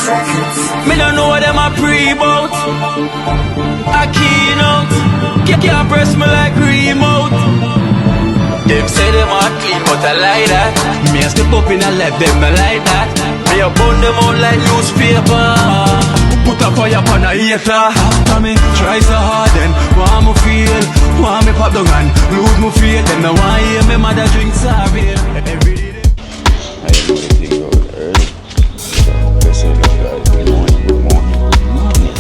Me don't know what them a pre-bout. A keynote. Can't press me like remote. Them say them a clean, but I like that. Me a step up in a left, them I like that. Me a burn them out like newspaper. Put a fire upon a hater. After me try so hard, then want me feel, want me pop down and lose my faith. Them no want hear me mother drink sorry. Every day. I didn't know anything about early. So, let's say, guys, good morning, good morning, good morning.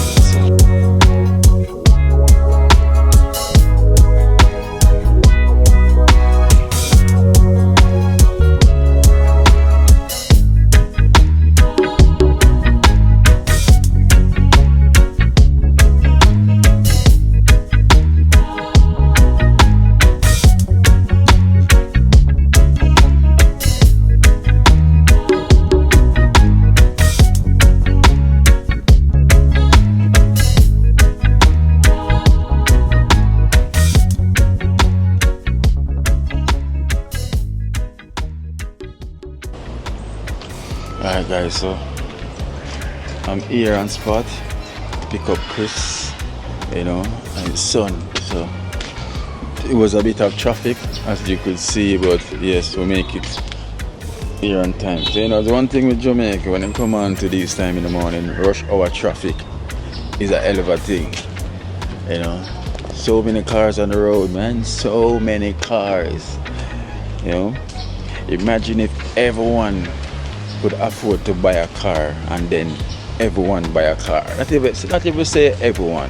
Alright guys, so I'm here on spot, pick up Chris, you know, and his son. So it was a bit of traffic as you could see, but yes, we'll make it here on time. So you know, the one thing with Jamaica, when they come on to this time in the morning, rush hour traffic is a hell of a thing. You know, so many cars on the road, man, so many cars. You know, imagine if everyone could afford to buy a car and then everyone buy a car. Not even say everyone,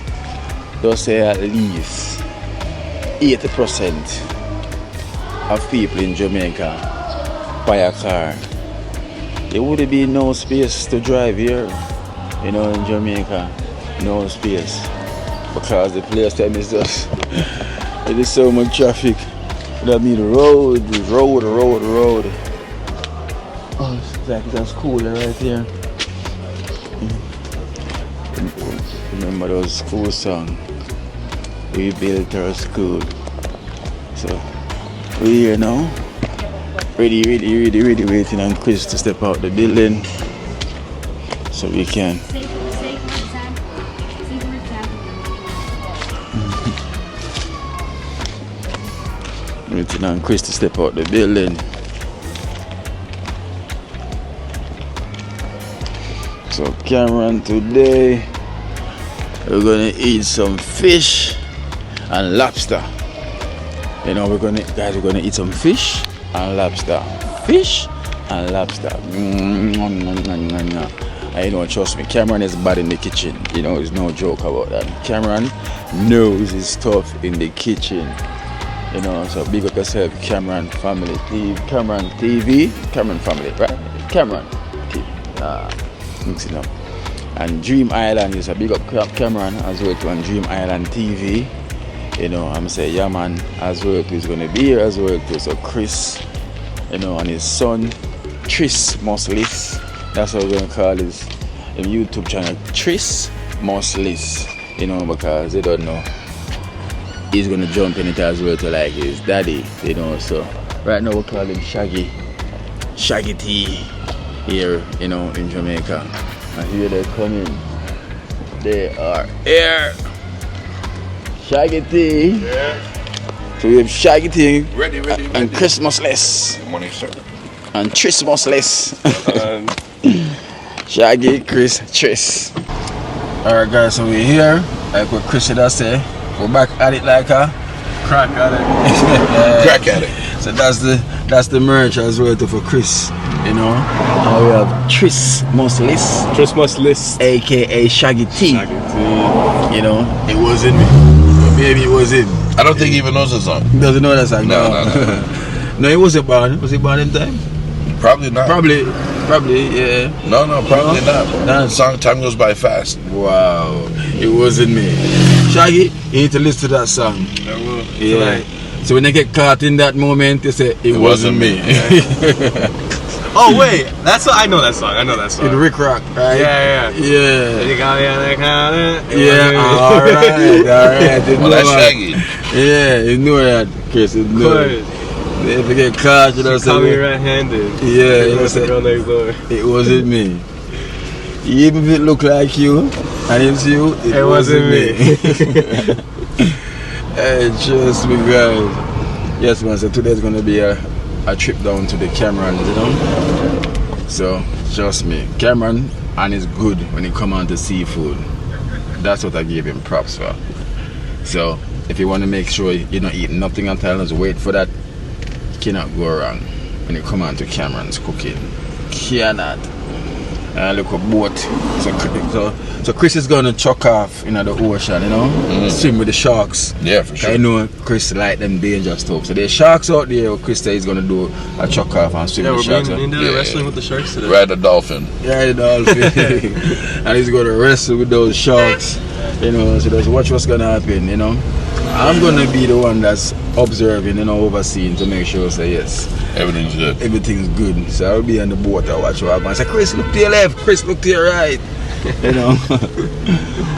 just say at least 80% of people in Jamaica buy a car. There would be no space to drive here, you know, in Jamaica, no space, because the place time is just it is so much traffic. That means road. Oh, it's like that's cool right here. Remember those school songs? We built our school. So we're here now. Ready, waiting on Chris to step out the building so we can. Waiting on Chris to step out the building. So Cameron, today we're gonna eat some fish and lobster. You know, we're gonna eat some fish and lobster. Fish and lobster. I know, trust me, Cameron is bad in the kitchen. You know, there's no joke about that. Cameron knows his stuff in the kitchen. You know, so big up yourself, Cameron family. Cameron TV, Cameron family, right? Cameron TV. Mix it up. And Dream Island is a big up Cameron as well too, on Dream Island TV. You know, I'm saying yeah man as well too is gonna be here as well too. So Chris, you know, and his son Tris Muslis. That's what we're gonna call his YouTube channel, Tris Muslis. You know, because they don't know. He's gonna jump in it as well to like his daddy, you know. So right now we call him Shaggy T. Here, you know, in Jamaica. And here they're coming. They are here. Shaggy T. Yeah. So we have Shaggy T. Ready. And Christmasless. Good morning, sir. And Christmasless. Shaggy, Chris, Tris. Alright guys, so we're here. Like what Chris said, I say. We're back at it like a crack addict. Crack addict. So that's the merch as well too for Chris. You know, now we have Tris Muslis, aka Shaggy T. You know, it was in me. Maybe it was in. I don't think he even knows the song. He doesn't know that song. No. No, it wasn't born. Was he born in time? Probably not. Probably, yeah. No, probably not. No. The song time goes by fast. Wow, it wasn't me. Shaggy, you need to listen to that song. I will. Yeah. Tonight. So when they get caught in that moment, they say it wasn't me. Oh wait, that's I know that song. In Rick Rock, right? Yeah. You got me on that kind of. Yeah. All right. Well, that's Shaggy. Yeah, you know that, Chris. You know it. If you get caught, you know what I'm saying? Call me red-handed. Yeah, you know what I'm saying? saying? It wasn't me. Even if it look like you, and it's you, it wasn't me. Hey, trust me, guys. Yes, man. So today's gonna be a trip down to the Cameron, you know. So trust me, Cameron, and it's good when it come on to seafood. That's what I gave him props for. So if you want to make sure you don't eat nothing until just wait for that, you cannot go wrong when it come on to Cameron's cooking. Cannot. Look at boat. So Chris is gonna chuck off in the ocean, you know, swim with the sharks. Yeah, for sure. I know Chris like them dangerous stuff. So there's sharks out there. Chris says he's gonna do a chuck off and swim with the sharks. Yeah, we're doing wrestling with the sharks today. Ride a dolphin. Yeah, the dolphin. And he's gonna wrestle with those sharks. You know, so just watch what's gonna happen. You know, I'm gonna be the one that's observing, you know, overseeing to make sure, say yes, Everything's good. everything's good. So I'll be on the boat and watch what happens. I say, Chris, look to your left. Chris, look to your right. You know.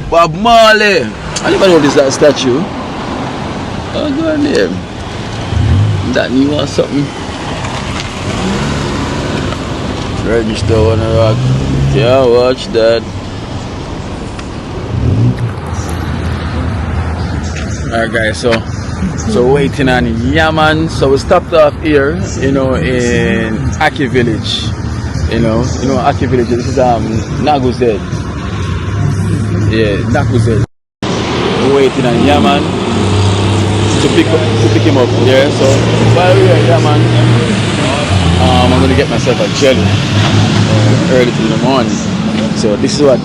Bob Marley. I never know this that statue. Oh, go on there. That new or something. Register on the rock. Yeah, watch that. Alright guys, so waiting on Yaman. So we stopped off here, you know, in Aki village. You know Aki village. This is Naguzed. Yeah, Naguzed. We're waiting on Yaman to pick him up there. So while we're at Yaman, I'm gonna get myself a jelly early in the morning. So this is what.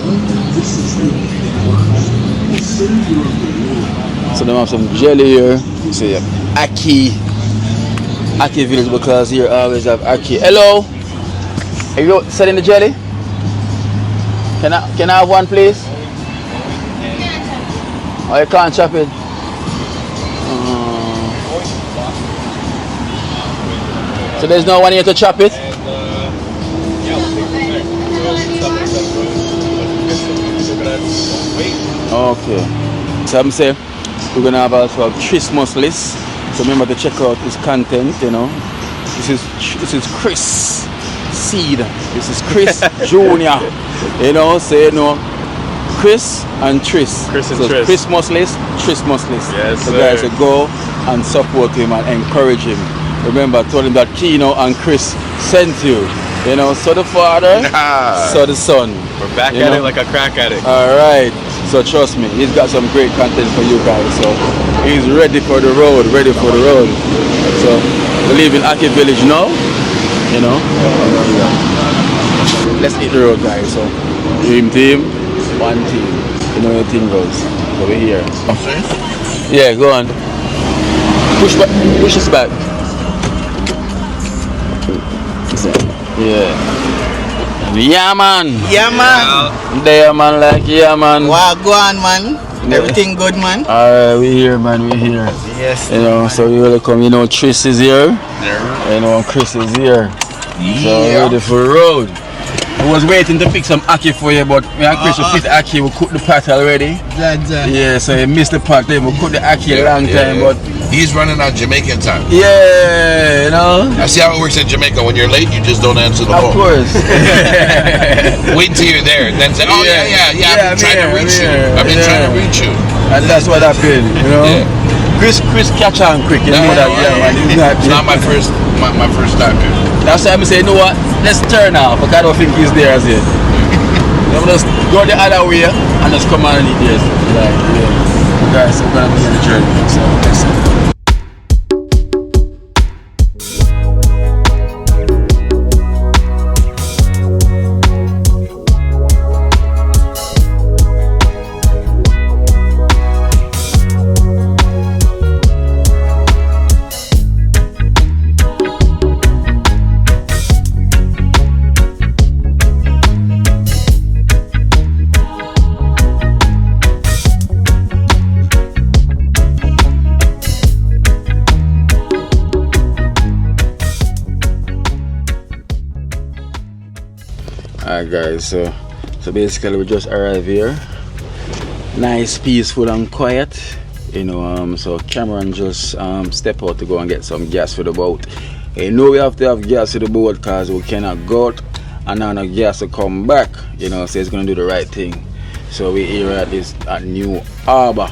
So they have some jelly here. So yeah, Aki village, because here always have Aki. Hello, are you selling the jelly? Can I have one, please? Oh, you can't chop it. So there's no one here to chop it. Okay. So I'm saying we're gonna have also a Christmas list. So remember to check out his content. You know, this is Chris Seed. This is Chris Junior. You know, so you know, Chris and Tris. Chris and so Tris. Christmas list. Yes, so sir. guys, so go and support him and encourage him. Remember, told him that Kino and Chris sent you. You know, so the Father, so the Son. We're back at it like a crack addict. Alright, so trust me, he's got some great content for you guys. So he's ready for the road, So we live in Aki village now, you know. Let's hit the road, guys. So team, one team. You know how the thing goes. So we're here. Okay. Yeah, go on. Push us back. Yeah, man. Yeah, man. There, man, like, yeah, man. Wagwan, man. Everything good, man? Alright, we here, man, we here. Yes. You know, so you welcome, you know, Tris is here. You know, Chris is here. So ready for the road. I was waiting to pick some Aki for you, but me and Chris we picked Aki, we cooked the pot already. Yeah, so he missed the pot, then we cooked the Aki a long time, but He's running on Jamaican time. yeah, you know. I see how it works in Jamaica. When you're late, you just don't answer the Of phone. course. Wait till you're there, then say, "Oh yeah, I've been trying to reach you. I've been trying to reach you." And that's what happened, you know. Yeah. Chris catch on quick, you know that, yeah, man. It's not my first time here. That's why I say, you know what? Let's turn off. But I don't think he's there as yet. You know, just go the other way and just come on and eat this. Like, yeah. Guys, we're gonna be on the journey. So let's see. Alright guys, so basically we just arrived here. Nice, peaceful and quiet. You know, so Cameron just step out to go and get some gas for the boat. You know we have to have gas for the boat because we cannot go out and now no gas to come back, you know, so it's gonna do the right thing. So we here at this new harbor.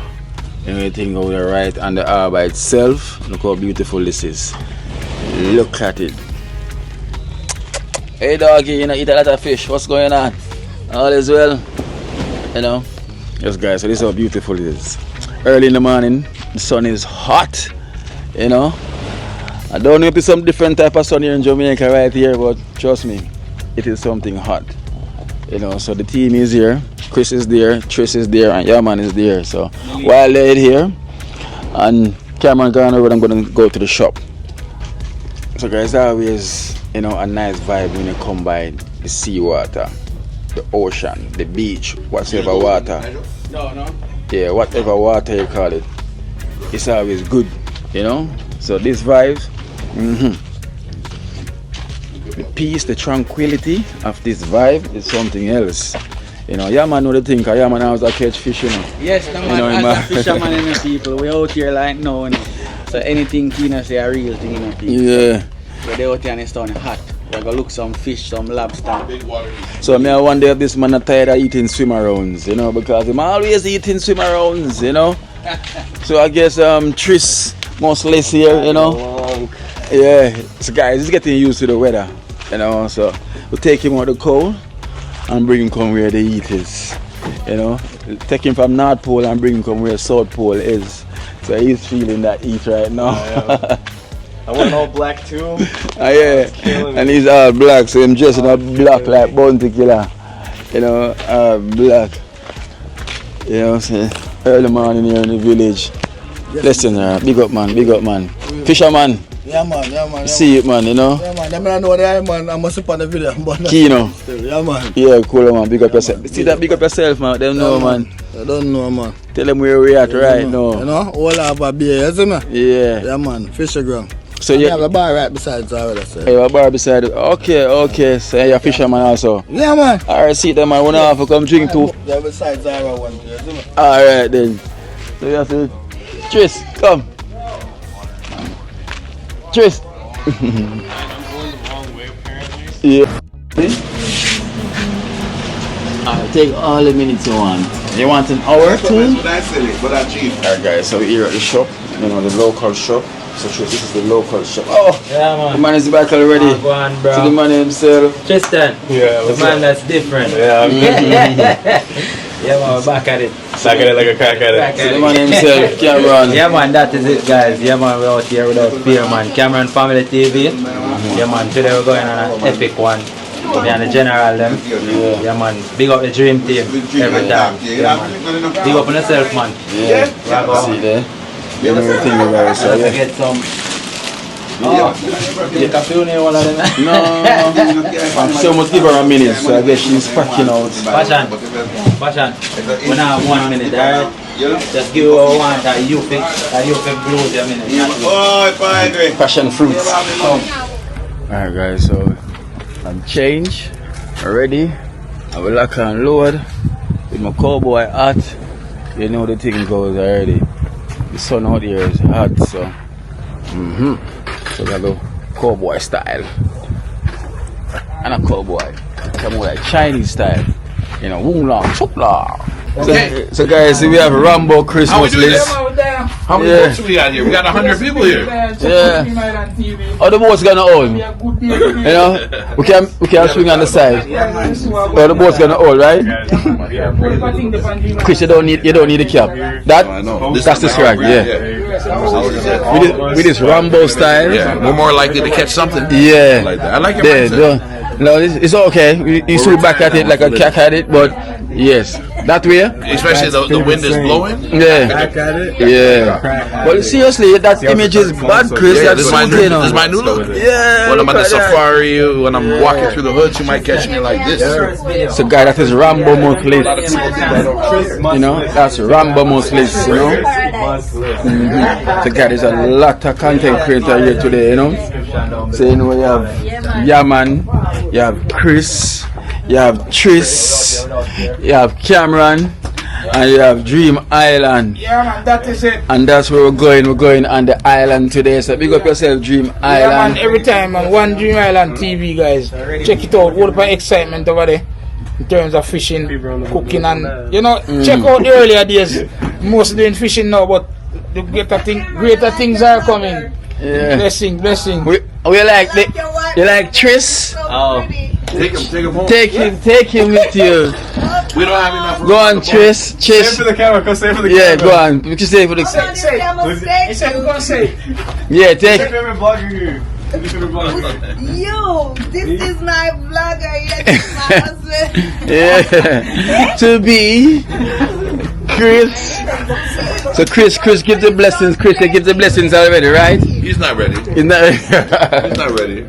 Everything over there right, and the harbor itself, look how beautiful this is. Look at it. Hey doggy, you know, eat a lot of fish. What's going on? All is well, you know. Yes guys, so this is how beautiful it is. Early in the morning, the sun is hot, you know. I don't know if it's some different type of sun here in Jamaica right here, but trust me, it is something hot, you know. So the team is here, Chris is there, Tris is there, and Yaman is there. So while they're here and Cameron gone over, I'm gonna go to the shop. So guys, that always, you know, a nice vibe when you come by the seawater, the ocean, the beach, whatever water. Yeah, whatever water you call it, it's always good, you know. So this vibes, the peace, the tranquility of this vibe is something else. You know, Yaman know the thing, cause Yaman knows I catch fish, you know. Yes, no man, you know, as a fisherman and the people, we out here like now, you know. So anything Tina say a real thing, you know, people. Yeah. So they out here and it's done hot. We're gonna look some fish, some lobster. So me I wonder if this man is tired of eating swim arounds, you know, because I'm always eating swim arounds, you know. So I guess Tris most less here, you know. Yeah, so guys, he's getting used to the weather, you know. So we'll take him out the cold and bring him come where the heat is, you know. Take him from North Pole and bring him come where South Pole is. So he's feeling that heat right now. I went all black too. Yeah, and he's all black, so I'm dressing up black like Bounty Killer, you know, black. You know what I'm saying? Early morning here in the village. Listen, big up man. Fisherman. Yeah man. See it man, you know. Yeah man, I know that man, I must have on the video. Kino. Yeah man. Yeah, cool man, big up yourself. See that, big up yourself man, they know man. I don't know man. Tell them where we at right now. You know, all have a beer, you see me? Yeah. Yeah man, fisher ground. So you you have a bar right beside it already, sir. You have a bar beside it. Okay. So you're a fisherman also. Yeah man. Alright, see them man, we don't have to come drink too. Yeah, beside Zara one, you see me? Alright then. So you have to Tris, come. Tris. Yeah. Alright, take all the minutes you want. You want an hour too? Alright guys, so we're here at the shop, you know, the local shop. So Tris, this is the local shop. Oh! Yeah man. The man is back already. Go on bro. So the man himself. Tristan. Yeah, The man that's different. Yeah, Yeah man, we're back at it. Back at it like a crack at it. So the man himself, Cameron. Yeah man, that is it guys. Yeah man, we're out here without fear man. Cameron Family TV. Yeah man, today we're going on an epic one. Me and the general them. Yeah man, big up the dream team every time. Yeah man. Big up on yourself man. Yeah, see there. You know everything about it, so Let's yeah. get some. Oh, you can feel me one of them. No, I'm so much give her a minute, so I guess she's packing out. Passion. We now have 1 minute, alright? Just give her one that you think blows your minute. Passion fruits. Alright guys, so I'm changed, already. I will lock and load with my cowboy hat. You know the thing goes already. The sun out here is hot, so so we go cowboy style. And a cowboy. Come more like Chinese style. You know, woo long, chop long. So guys, we have Rambo Christmas list. How many boats we got here? We got 100 people here. Yeah. Oh, the boat's gonna hold. You know, we can swing on the side. Oh, the boat's gonna hold, right? Chris, you don't need the cap. That's the swag, yeah. With this Rambo style. Yeah, we're more likely to catch something. Yeah. Like that. I like it. Yeah, no, it's okay. You swing back at it like a cat at it, but yes, that way. Especially the wind is blowing. Yeah. Yeah. But seriously, that image is bad, Chris. Yeah, That's this is my new look. Yeah. When I'm on the safari, when I'm walking through the hoods, you might catch me like this. It's a guy that is Rambo Muslis. You know, that's Rambo Muslis, you know. The guy is a lot of content creator here today, you know. So you know, you have Yaman, you have Chris, you have Tris, you have Cameron, and you have Dream Island. Yeah, man, that is it. And that's where we're going. We're going on the island today. So big up yourself, Dream Island. Yeah, man, every time, man. One Dream Island TV, guys. Check it out. All the excitement over there in terms of fishing, cooking, and check out the earlier days. Most doing fishing now, but the greater things are coming. Yeah. Blessing. We like you like Tris? Oh. Take him home. Take him with you. We don't have enough room. Go on, Tris. Say for the camera. Go say for the camera. Yeah, go on. We can say for the. He said we're gonna say. Yeah, take. You, this is my vlogger. Yes, my husband. Yeah. To be Chris. So Chris give the blessings. Chris, they give the blessings already, right? He's not ready. He's not. He's not ready.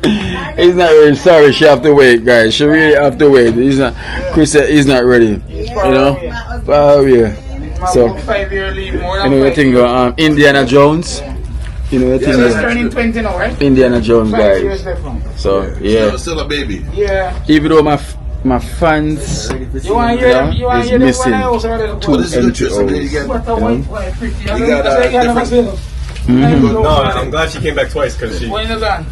He's not ready. Sorry, she have to wait, guys. She really have to wait. He's not. Chris said he's not ready. You know. Yeah. So. 5 year leave, more You know the thing. Indiana Jones. You know the thing. He's turning 20 now, right? Indiana Jones, 5 years guys. left from. So yeah. Still a baby. Yeah. Even though my fans You want to hear them? You want to is hear them missing when I was already? two What is the Tris? NTOs. What a white pretty. You got different. No, I'm glad she came back twice because she. When is that?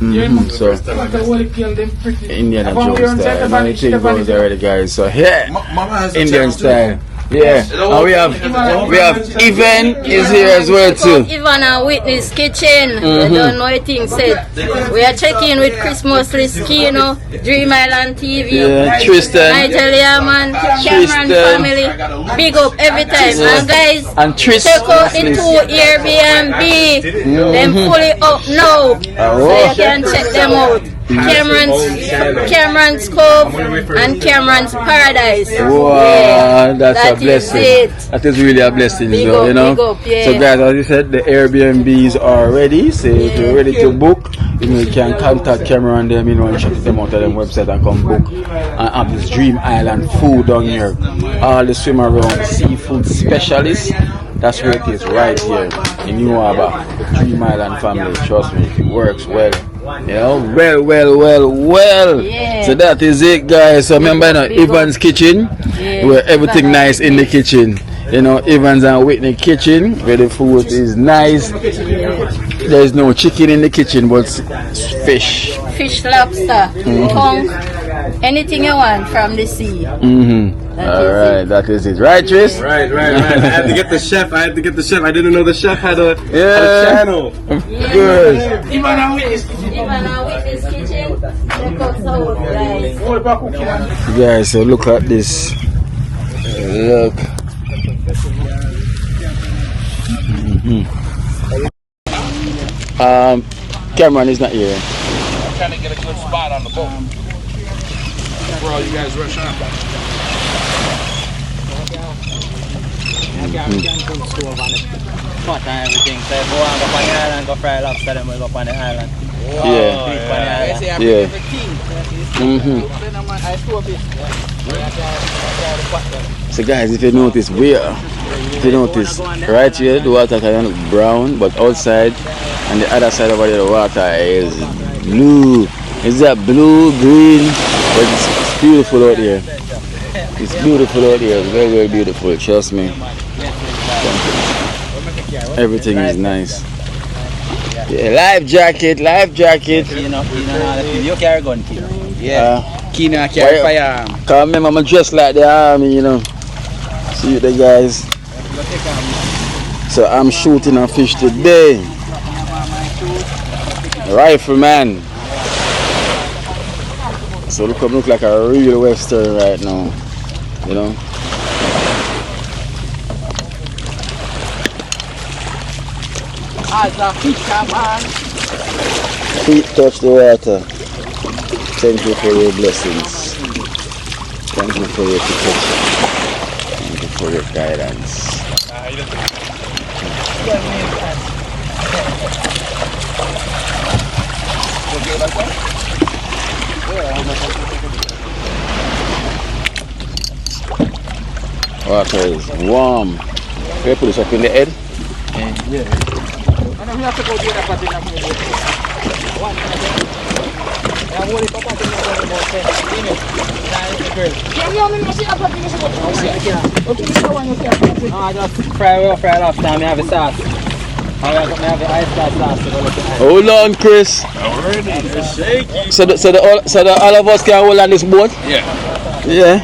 So What a white kill them pretty. Indiana Jones style. Now the thing goes already, guys. So here, Mama has a Indian channel too. style. Yeah, and we have Ivan is here as well too. Ivan and Whitney's kitchen. I don't know anything said. We are checking with Christmas Liskino, Dream Island TV, Yeah, Tristan, Nigel Yaman, Cameron family. Big up every time. And guys, and Tris. check out the 2 Airbnb. Them fully up now. So you can check them out. Cameron's Cove and Cameron's Paradise. Wow, that's a That is blessing. it. That is really a blessing, Big so, up, you know. big up, yeah. So guys, as you said, the Airbnbs are ready. So if you're ready to book, you can contact Cameron them, and check them out on their website and come book. And have this Dream Island food down here. All the swim around seafood specialists. That's where it is, right here in New Harbour. The Dream Island family. Trust me, it works well. You know, well. Yeah. So that is it, guys. So remember, Ivan's kitchen, where everything nice in the kitchen. You know, Evans and Whitney kitchen, where the food is nice. There's no chicken in the kitchen, but fish. Fish, lobster, conch, anything you want from the sea. Alright, that is it. Right, Tris? Right. I had to get the chef. I didn't know the chef had a channel. Good. Ivan and Whitney's kitchen. Check us out, guys. Guys, so look at this. Look. Cameron is not here. I'm trying to get a good spot on the boat. Where all you guys rushing up? Pot and everything. So if we want to go on the island, go fry lobster, then we'll go on the island. Yeah. So guys, if you notice, right here the water kind of look brown, but outside and the other side over there the water is blue. Is that blue, green? But it's beautiful out here. It's beautiful out here. It's very beautiful. Trust me. Everything is nice. Yeah, life jacket. You know, you carry gun, Kino. Yeah. Kino carry firearm. Cause remember, I'm dressed like the army, you know. See the guys. So I'm shooting a fish today. Rifleman. So look like a real western right now. You know. Feet touch the water. Thank you for your blessings. Thank you for your protection. Thank you for your guidance. Water is warm. Can you put this up in the head? And then we have to go to the other part in the Hold on, Chris. So all of us can hold on this boat? Yeah. Yeah.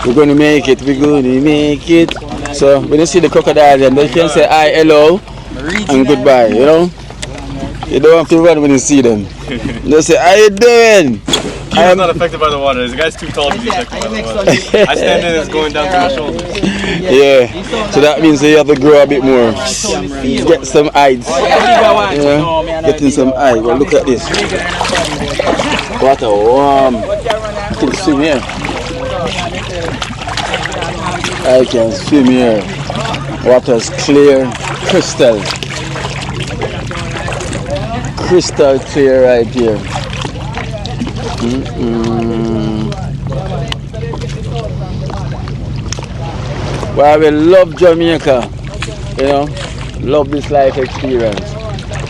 We're going to make it. We're going to make it. So when you see the crocodile, then they can say hi, hello, and goodbye. You know. You don't have to run when you see them. They say, how you doing? I'm not affected by the water. The guy's too tall to be affected by the water. I stand in, it's going down to my shoulders. Yeah, so that means you have to grow a bit more. Get some hides. Yeah, getting some hides. Well, look at this. Water warm. I can swim here. I can swim here. Water's clear, crystal. Crystal clear right here. Well, we love Jamaica, you know, love this life experience.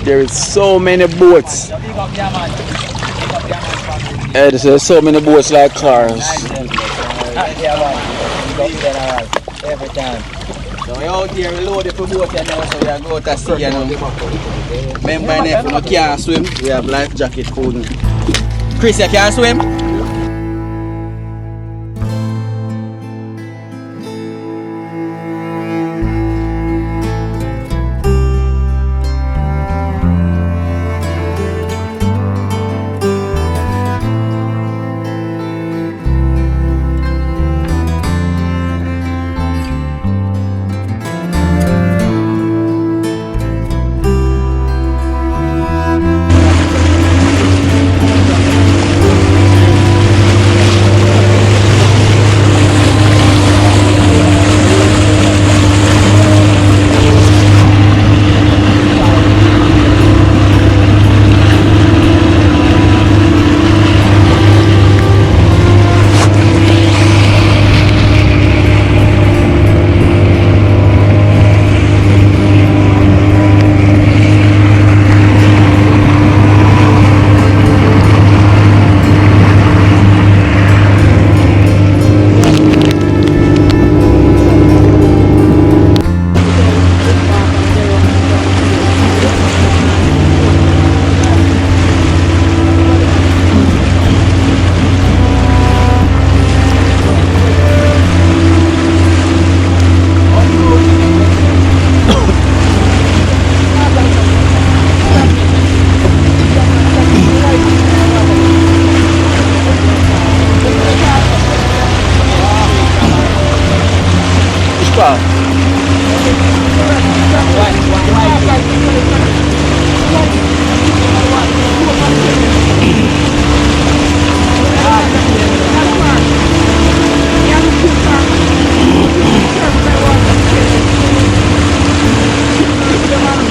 There is so many boats. There's so many boats like cars. Every time. So we out here, we load up a boat here now, so we are going to sea now. Remember, if you can't swim, we have life jacket for you. Chris, you can't swim?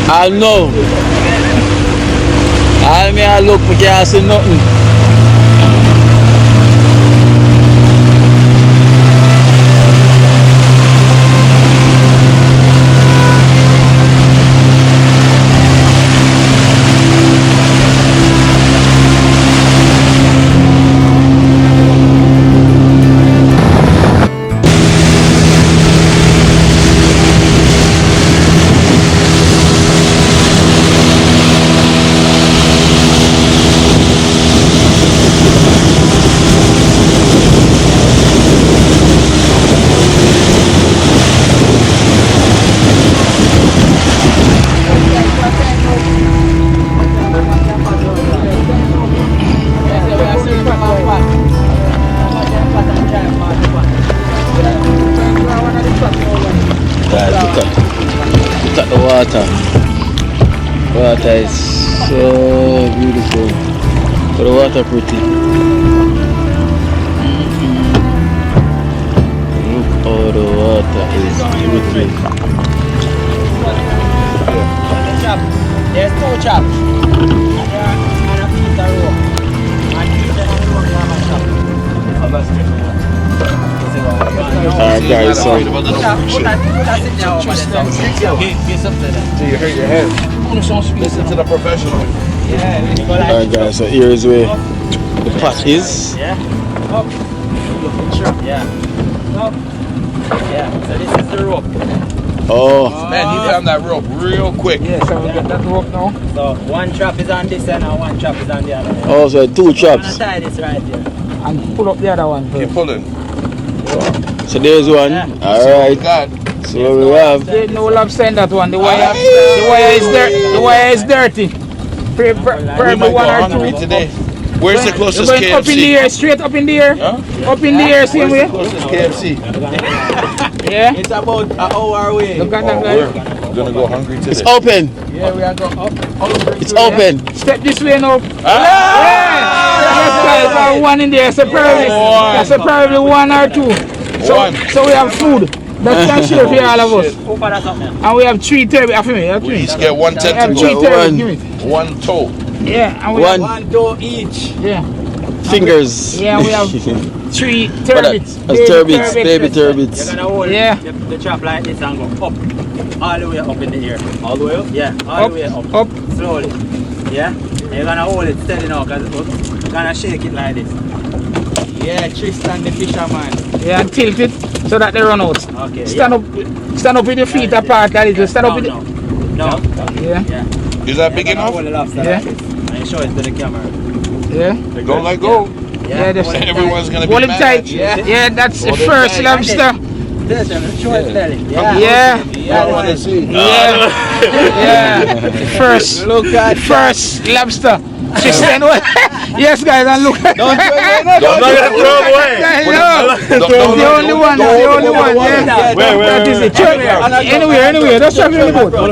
I know. I mean, I look, but can't see nothing. Look at the water. Water is so beautiful. But the water pretty. Look how the water is beautiful. There's two chops. And a pizza roll. And pizza and roll have a chop. Alright guys, so Afraid about the So you hurt your head. Listen to the professional. alright guys, so here is where the pot is. Yeah. Up. Yeah. Up. Yeah. So this is the rope. Oh, Man, he found that rope real quick. Yeah, so we get that rope now. So one trap is on this end and one trap is on the other end. oh, so 2 I'm gonna chops. tie this right here. And pull up the other one Keep first. pulling. So there's one. Alright. God. So what we have. There's no lobster in that one. The wire is dirty. The wire is dirty. We Probably might go one or hungry two. today. Where's the You're closest going up in the KFC? air, straight up in the air. Up in the air, same way. Where's the closest KFC? Yeah. It's about an hour away. Look at that We're guy. gonna go hungry It's today. open. Yeah, we are going up. It's open. Step this way now. Ah! Yes, guys, one in there. So probably, that's probably 1 or 2. So we have food. That's can share for all of us. And we have 3 turbot. After me, We each get one we have 3 tentacle, turbot. Give me. one toe. Yeah, and we One. One door each. have, yeah. Fingers. Yeah, we have 3 turbits. That's turbits, baby turbits. You're gonna hold Yeah. the trap like this and go up. All the way up in the air. All the way up? Yeah, all Up, the way up. up. Slowly. Yeah? And you're gonna hold it steady now because you're gonna shake it like this. Yeah, Tristan the fisherman. Yeah, and tilt it so that they run out. Okay. Stand up with your feet apart like this. Stand up with no. it. No. Yeah, Is that big enough? Hold the lobster Yeah. like this. And you show it to the camera. yeah. Don't let go. Yeah, that's Everyone's gonna be hold it mad tight. at you. Yeah, that's the Hold it first tight. lobster. This one, show it clearly. Yeah. I want to see. Yeah. Yeah. First. Look at First lobster. Tristan, yes, guys, and look. Don't throw him away. The only one. Yeah. Where? That is it. Anywhere. That's something in the boat. On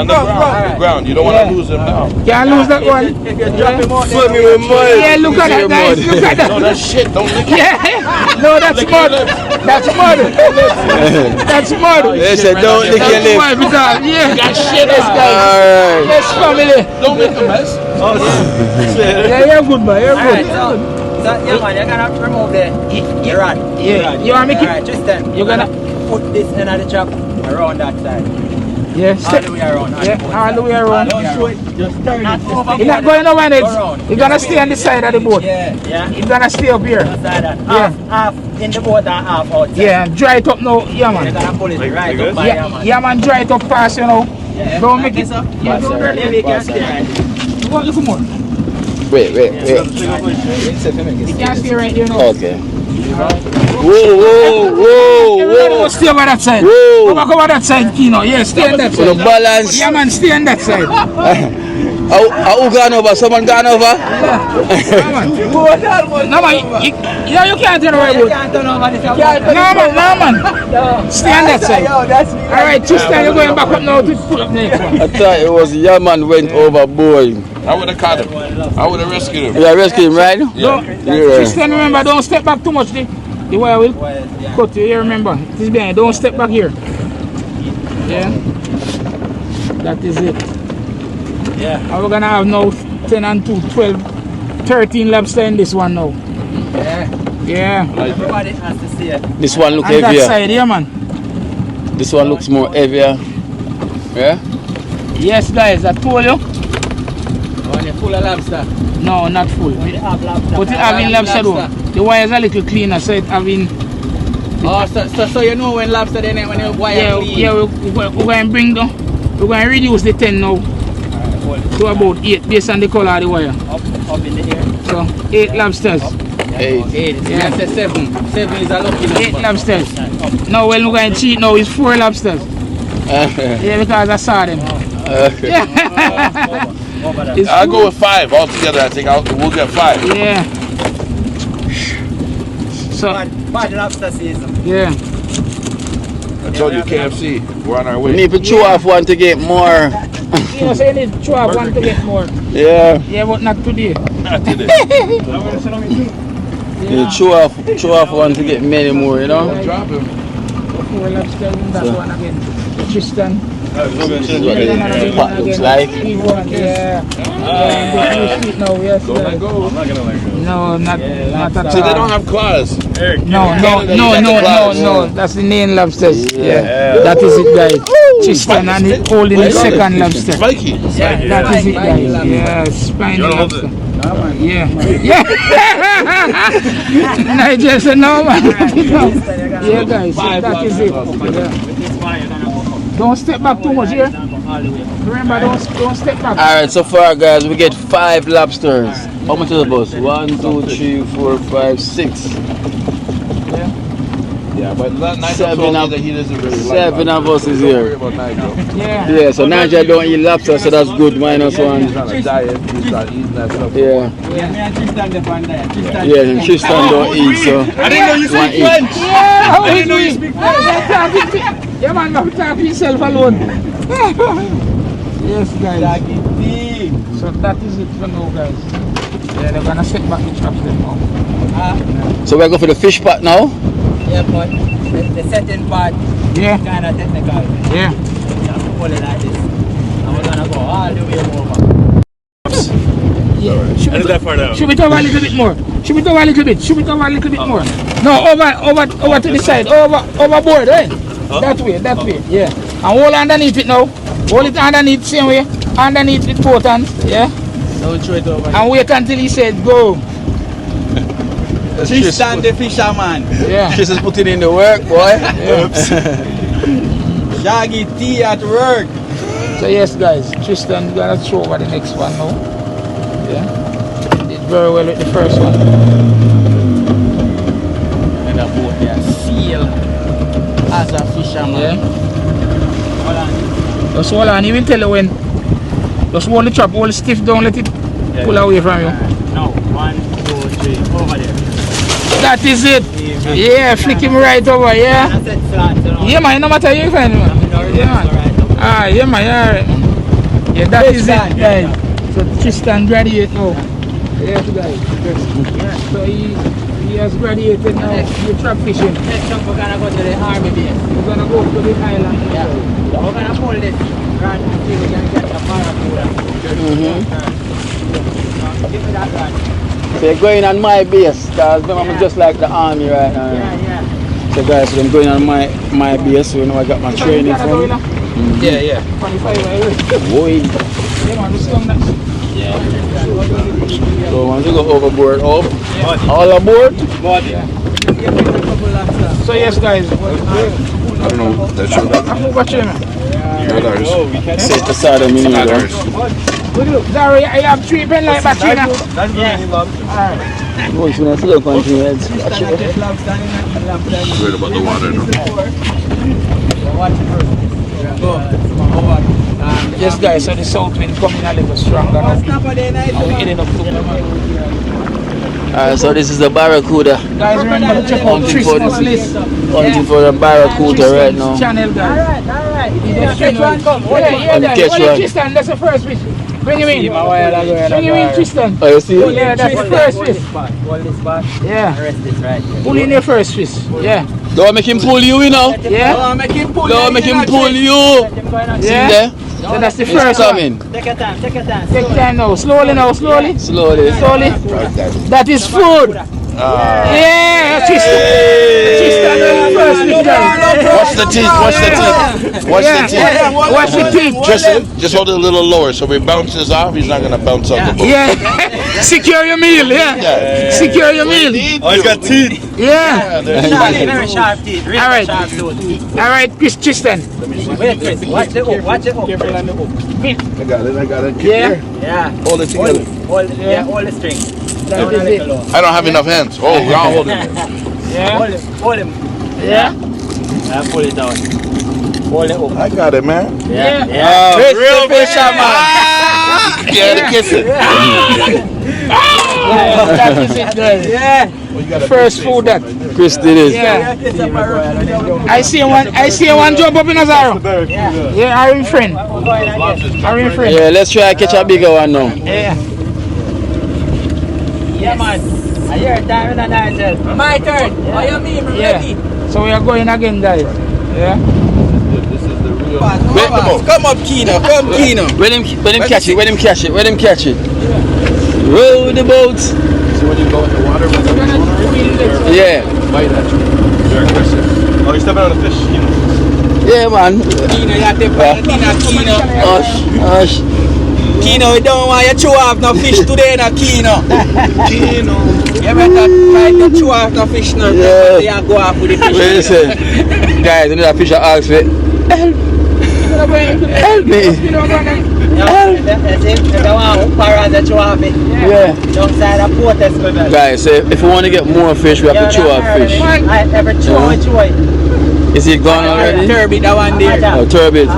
the ground. You don't want to lose them now. Can't lose that one. If you drop him out, Put me with mud. Yeah, look at that, guys. Look at that. No, that's shit. Don't lick it. Yeah. No, that's mud. That's mud. That's mud. They said don't lick your lip. Mud, because, yeah. Got shit, Yes, guys. Alright. Yes, family. Don't make a mess. Yeah, you're good, man. You're Alright, good. so yeah man, you're gonna remove the rod. Yeah, you wanna make it- Alright, Tristan, you're gonna- put this end of the trap around that side. Yeah, All the way around. Yeah, all the way around. don't show it. Just turn Not it. over. You're not going nowhere, Go Neds. round. You're gonna stay on the side of the boat. Yeah. Yeah. You're gonna stay up here. Side that. Yeah. Half in the boat and half outside. Yeah, dry it up now. Yeah, You're man. gonna pull it right this? up by your man. Yeah, man, dry it up fast, you know. Don't make it. This up. Yeah, don't Yeah, make we it. can stay right. You want little more? Wait. You can't stay right there now. Okay. Whoa. Everybody must stay over that side. Whoa. Come over that side, Kino. Yeah, stay on that For the side. balance. Yeah, man, stay on that side. Who gone over? Someone gone over? Yeah, man. No, man, you can't turn away, You boat. can't turn over this. No, man. Stay on that side. Yo, that's me. Alright, Tristan, you're going back up now to put up next one. I thought it was Yaman went overboard. I would have caught him. I would have rescued him. You rescued him, right? Don't, Yeah. Tristan, remember, don't step back too much. The wire will cut you here, remember. It is behind. Don't step back here. Yeah. That is it. Yeah. And we're going to have now 10 and 2, 12, 13 lobster in this one now. Yeah. Everybody has to see it. This one look On that heavier. side, yeah, man. This one looks more heavier. Yeah? Yes, guys, I told you. When you're full of lobster. No, not full. We have lobster. But it having lobster though. The wire is a little cleaner, so it having. Oh, so you know when lobster then when you wire clean. Yeah, we're going to bring down. We're going to reduce the 10 now to about 8 based on the color of the wire. Up in the air. So 8 lobsters. 8. Yeah, say 7. 7 is a lucky number. 8 lobsters. Now when we're going to cheat now, it's 4 lobsters. Yeah, because I saw them. Okay. Over that. It's I'll four. go with 5 altogether. I think we'll get 5. Yeah. So, Bad lobster season. yeah. I told you KFC. We're on our We way. need to chew off one to get more. You know, so you need to try one to get more. Yeah. Yeah, but not today. Not today. You need to chew off one to get many more, you know? Drop him. 4 lobsters in that one again. Tristan. This is what the pot looks like. Yeah. No, yes. I'm not gonna like it. No, not at all. So they don't have claws. No. That's the main lobsters. Yeah. That is it, guys. Chistan and it holding the second lobster. Spiky. Yeah, that is it, guys. Yeah, spiny lobster. Yeah. Nigel said no, man. Yeah, guys. That is it. Yeah. Don't step back too much here. Remember, don't step back. Alright, so far guys, we get 5 lobsters. How much is the bus? 1, 2, 3, 4, 5, 6. Yeah, but Nigel Seven told me of- that he doesn't really like 7 of us is Don't worry here. about Nigel. Yeah. Yeah, so Nigel don't eat lobster, so that's good. Minus 1. He's on a diet. He's not eating that stuff. Yeah. Yeah, Tristan the fan there. Tristan. Yeah, and Tristan don't eat, so. I didn't know you speak eat. French. Yeah, how I is didn't know you we? speak French. Yeah, man, you talk to yourself alone. Yes, guys. So that is it for now, guys. Yeah, they're gonna set back the traps then now. So we're going for the fish pot now. Yeah, but the setting part Yeah, kind of technical. yeah. Pull it like this. And we're gonna go all the way over. Yeah. Should Edit that part out. Should we go a little bit more? Should we go a little bit? Should we go a little bit more? No, over to the side. Overboard, right? That way. Yeah. And hold underneath it now. Hold it underneath, same way. Underneath with both hands. Yeah. Don't throw it over. And wait until he said go. Tristan the fisherman. Yeah. Chris is putting in the work, boy. Shaggy T at work. So yes, guys, Tristan gonna throw over the next one now. Yeah. Did very well with the first one. And the boat there seal as a fisherman. Yeah. Hold on. Just hold on, he will tell you when. Just hold the trap, hold it stiff, don't let it pull away from you. No, 1, 2, 3, over there. That is it. Yeah, flick him right over, yeah. That's it flat. Yeah, man, no matter you find him. Yeah, man. Ah, yeah, man, yeah. Yeah, that is it, guys. So Tristan graduate now. Yes, guys. Yeah. So he has graduated now. You're trap fishing. Next time we're gonna go to the army base. We're gonna go to the island. Yeah. We're gonna pull this rod until we can get the barracuda. Give me that rod. So you're going on my base, guys. I'm just like the army right now. Yeah. So guys, so I'm going on my base, so you know I got my training from. Yeah. 25 Boy. Yeah, man, just long that. So once you go overboard, all aboard. So yes, guys. I don't know. That's your I'm watching, man. Say to start them in here. Sorry, I have 3 pen like battery now. That's really lobster. Oh, it's when I see the country heads. Worried about the water, Yes, guys, so the south wind coming a little stronger now. And we're heading up to Alright, so this is the barracuda. guys, remember to check out Christmas list. Hunting for the barracuda right now. Channel, guys. Alright. Catch one, come. Yeah, On the guys. catch Only one. Tristan, that's the first fish. Bring him in. Bring him in, Tristan. Oh, you see? Yeah, that's the first fish. Hold this back. Yeah. Rest this right here. Pull in your first fish. Yeah. Don't make him pull you, you know. Yeah. Don't make him pull Don't make him pull you. you. See Yeah. there? So that's the It's first one. coming. Take your time. Take time now. Slowly now. Slowly. Slowly. Slowly. That is food. Yeah. Tristan, the first fish, guys. Watch the teeth. Watch the teeth. Watch the teeth. Watch the teeth. Just hold it a little lower, so if he bounces off, he's not gonna bounce off the boat. Yeah. Secure your meal. Yeah. Secure your meal. Oh, he's got teeth. Yeah. Very sharp teeth. Really All right. sharp teeth. All right, Tristan. Wait, Chris. Watch the hook. Watch the hook. Careful on the hook. I got it. Yeah. Yeah. Hold it together. Hold the string. That is it. I don't have enough hands. Oh, you're all holding it. Yeah. Hold him. Yeah. Pull it down. Hold it up. I got it, man. Yeah. Real fisherman. Yeah, kiss it. That is it, guys. Yeah. First food that. Chris did it. Yeah. I see one jump up in Azaro. Yeah, are you friend? Are you friend? Yeah, let's try catch a bigger one now. Yeah. Yeah, man. I hear it, time and Nigel. My turn. What you mean? Yeah. So we are going again, guys. Yeah. This is the real Come up, Kino. Come, Kino. When him catch it, when him catch it, when him catch it. Row the boat. So when you go in the water with the Yeah. bite at you. Oh, you're stepping on a fish, Kino. Yeah, man. Kino, you have to find Kino. Hush. Kino, we don't want you to chew off no fish today, no Kino. Kino. You better try to chew off no fish now. Yeah. You go off with the fish. Wait a second. Guys, when that fish asks me, help me. Yeah. Guys, so if we want to get more fish, we have to chew off fish. Is it gone already? Turbid, that one there. Oh, turbid.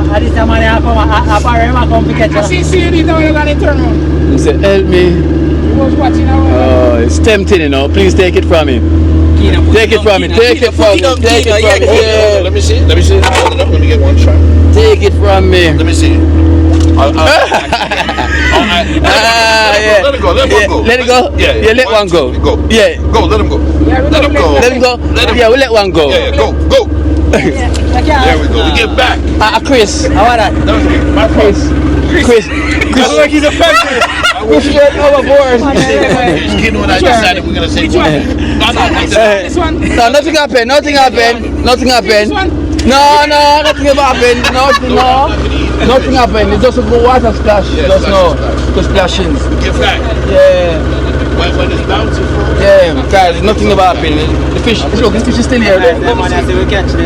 He said, help me. Oh, it's tempting, you know. Please take it from him. Take it from me. Take it from me. Take it from me. Yeah. Let me see. Let me see. Hold it up. Let me get one shot. Take it from me. Let me see. Yeah. Let it go. Let one go. Let it go. Yeah. Let one go. Go. Yeah. Go. Let him go. Let him go. Let him go. Yeah, we'll let one go. Yeah. Go. Go. There we go. We get back. Chris. That was me. My fault. Chris. Looks like he's offended. Chris, you're overboard. Kino and I decided we're gonna say one. This one. No, nothing happened. Nothing happened. Nothing happened. No, nothing happened. Nothing happened. It's just a water splash. Just no. Just splashing. Get back. Yeah. When it's bouncing from. Yeah, guys, nothing about happening. The fish, look, this fish is still here. We catch the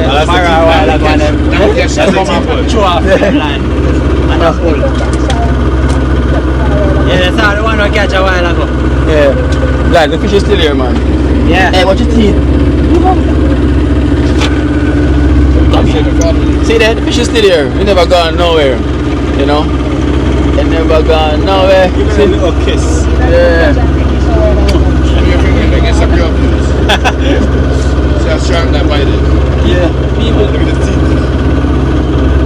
yeah, that's how the one we catch a while ago. Yeah. Guys, the fish is still here, man. Yeah. Hey, watch your teeth. See that? The fish is still here. It never gone nowhere. You know? It never gone nowhere. Give it a little kiss. Yeah. It's a real news. See how sharp that bite is. Yeah. People, look at his teeth.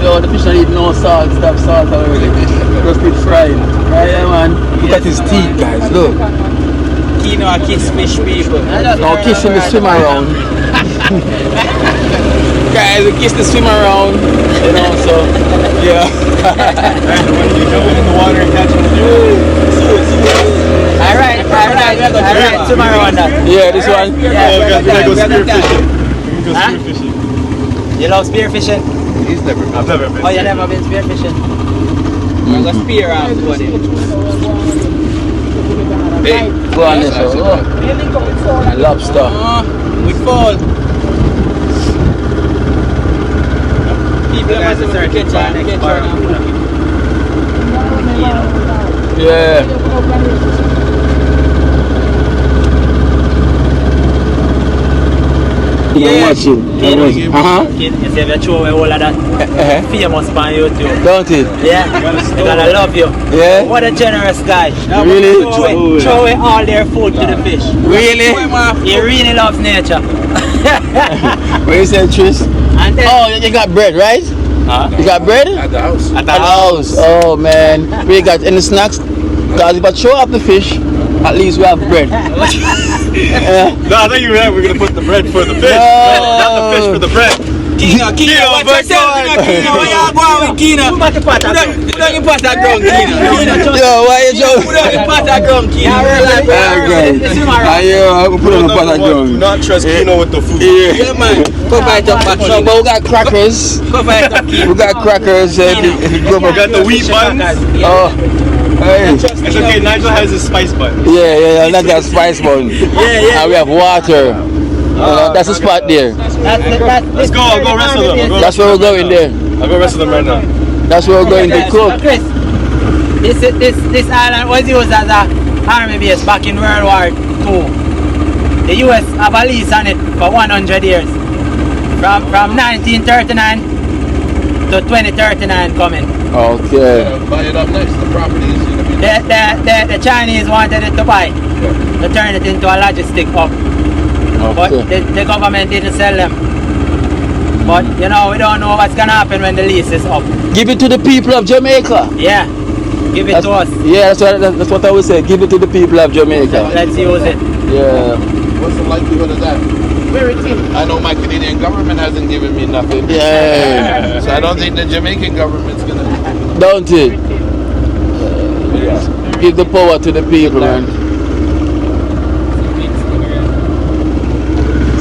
Yo, the fish don't need no salt. Stop salt already. Just keep frying. Right, yeah, man. Look at his teeth, guys. Look. Kino a kiss fish people. No, kiss him to swim around. Guys, we kiss the swim around. You know, so, yeah. When you jump in the water and catch him, Alright, tomorrow on that. Yeah, this one. yeah, we're gonna go spear fishing. We're gonna go spear fishing. You love spear fishing? He's never been. I've never been. Oh, you never been spear fishing? We're gonna spear out buddy. Hey, Go on this one. Oh. Lobster. We fall. People are going to catch Yeah. Yeah. Watching. You see if you throw away all of that famous on YouTube. Don't it? Yeah, they're gonna love you. Yeah. What a generous guy. Really? Throw away all their food to the fish. Really? He really loves nature. What you say, Tris? And then, Oh, you got bread, right? huh? You got bread? At the house. At the At the house. Oh man. We got any snacks? Because if I show up the fish, at least we have bread. No, I thought you were gonna put the bread for the fish. No. No, not the fish for the bread. Kino, watch yourself, Kino. Where you going with Kino? Put down your pot at ground, Kino. Yo, why you joking? Put down your pot at ground, Kino. I put on the pot of Do ground. not trust Kino with the food. Yeah, man. Cover it up, So, Kino. but we got crackers. Cover it up, Kino. We got crackers. If you go We got the wheat buns. Oh, hey. It's okay, Nigel has his spice bun. Yeah, that's that spice bun. Yeah. And we have water. That's the spot there. Let's go, I'll go wrestle them. That's where we're going there. I'll go wrestle them right now. That's where we're going to cook. Chris, this island was used as a army base back in World War II. The US have a lease on it for 100 years. From 1939 to 2039 coming. Okay. Buy it up next. The property is going to be. The Chinese wanted it to buy, to turn it into a logistic hub. But Okay. the government didn't sell them. But you know, we don't know what's gonna happen when the lease is up. Give it to the people of Jamaica. Yeah, give it to us. Yeah, that's what I would say. Give it to the people of Jamaica. Let's use it. Yeah. What's the likelihood of that? very thin. I know my Canadian government hasn't given me nothing. Yeah. So I don't think the Jamaican government's gonna. Don't it? Give the power to the people, man.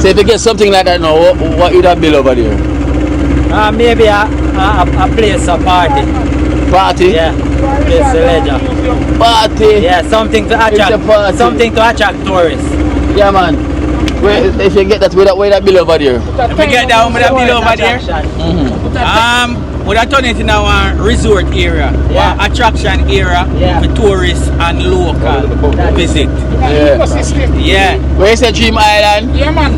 So if you get something like that now, what would that bill over there? Maybe a place, a party. Party? Yeah, place the ledger. Party? Yeah, something to attract. Something to attract tourists. Yeah, man. If you get that, where that bill over there? If we get down with that bill over there, would I turn it in our resort area, attraction area for tourists and local visit. Yeah. Where is the Dream Island? Yeah, man.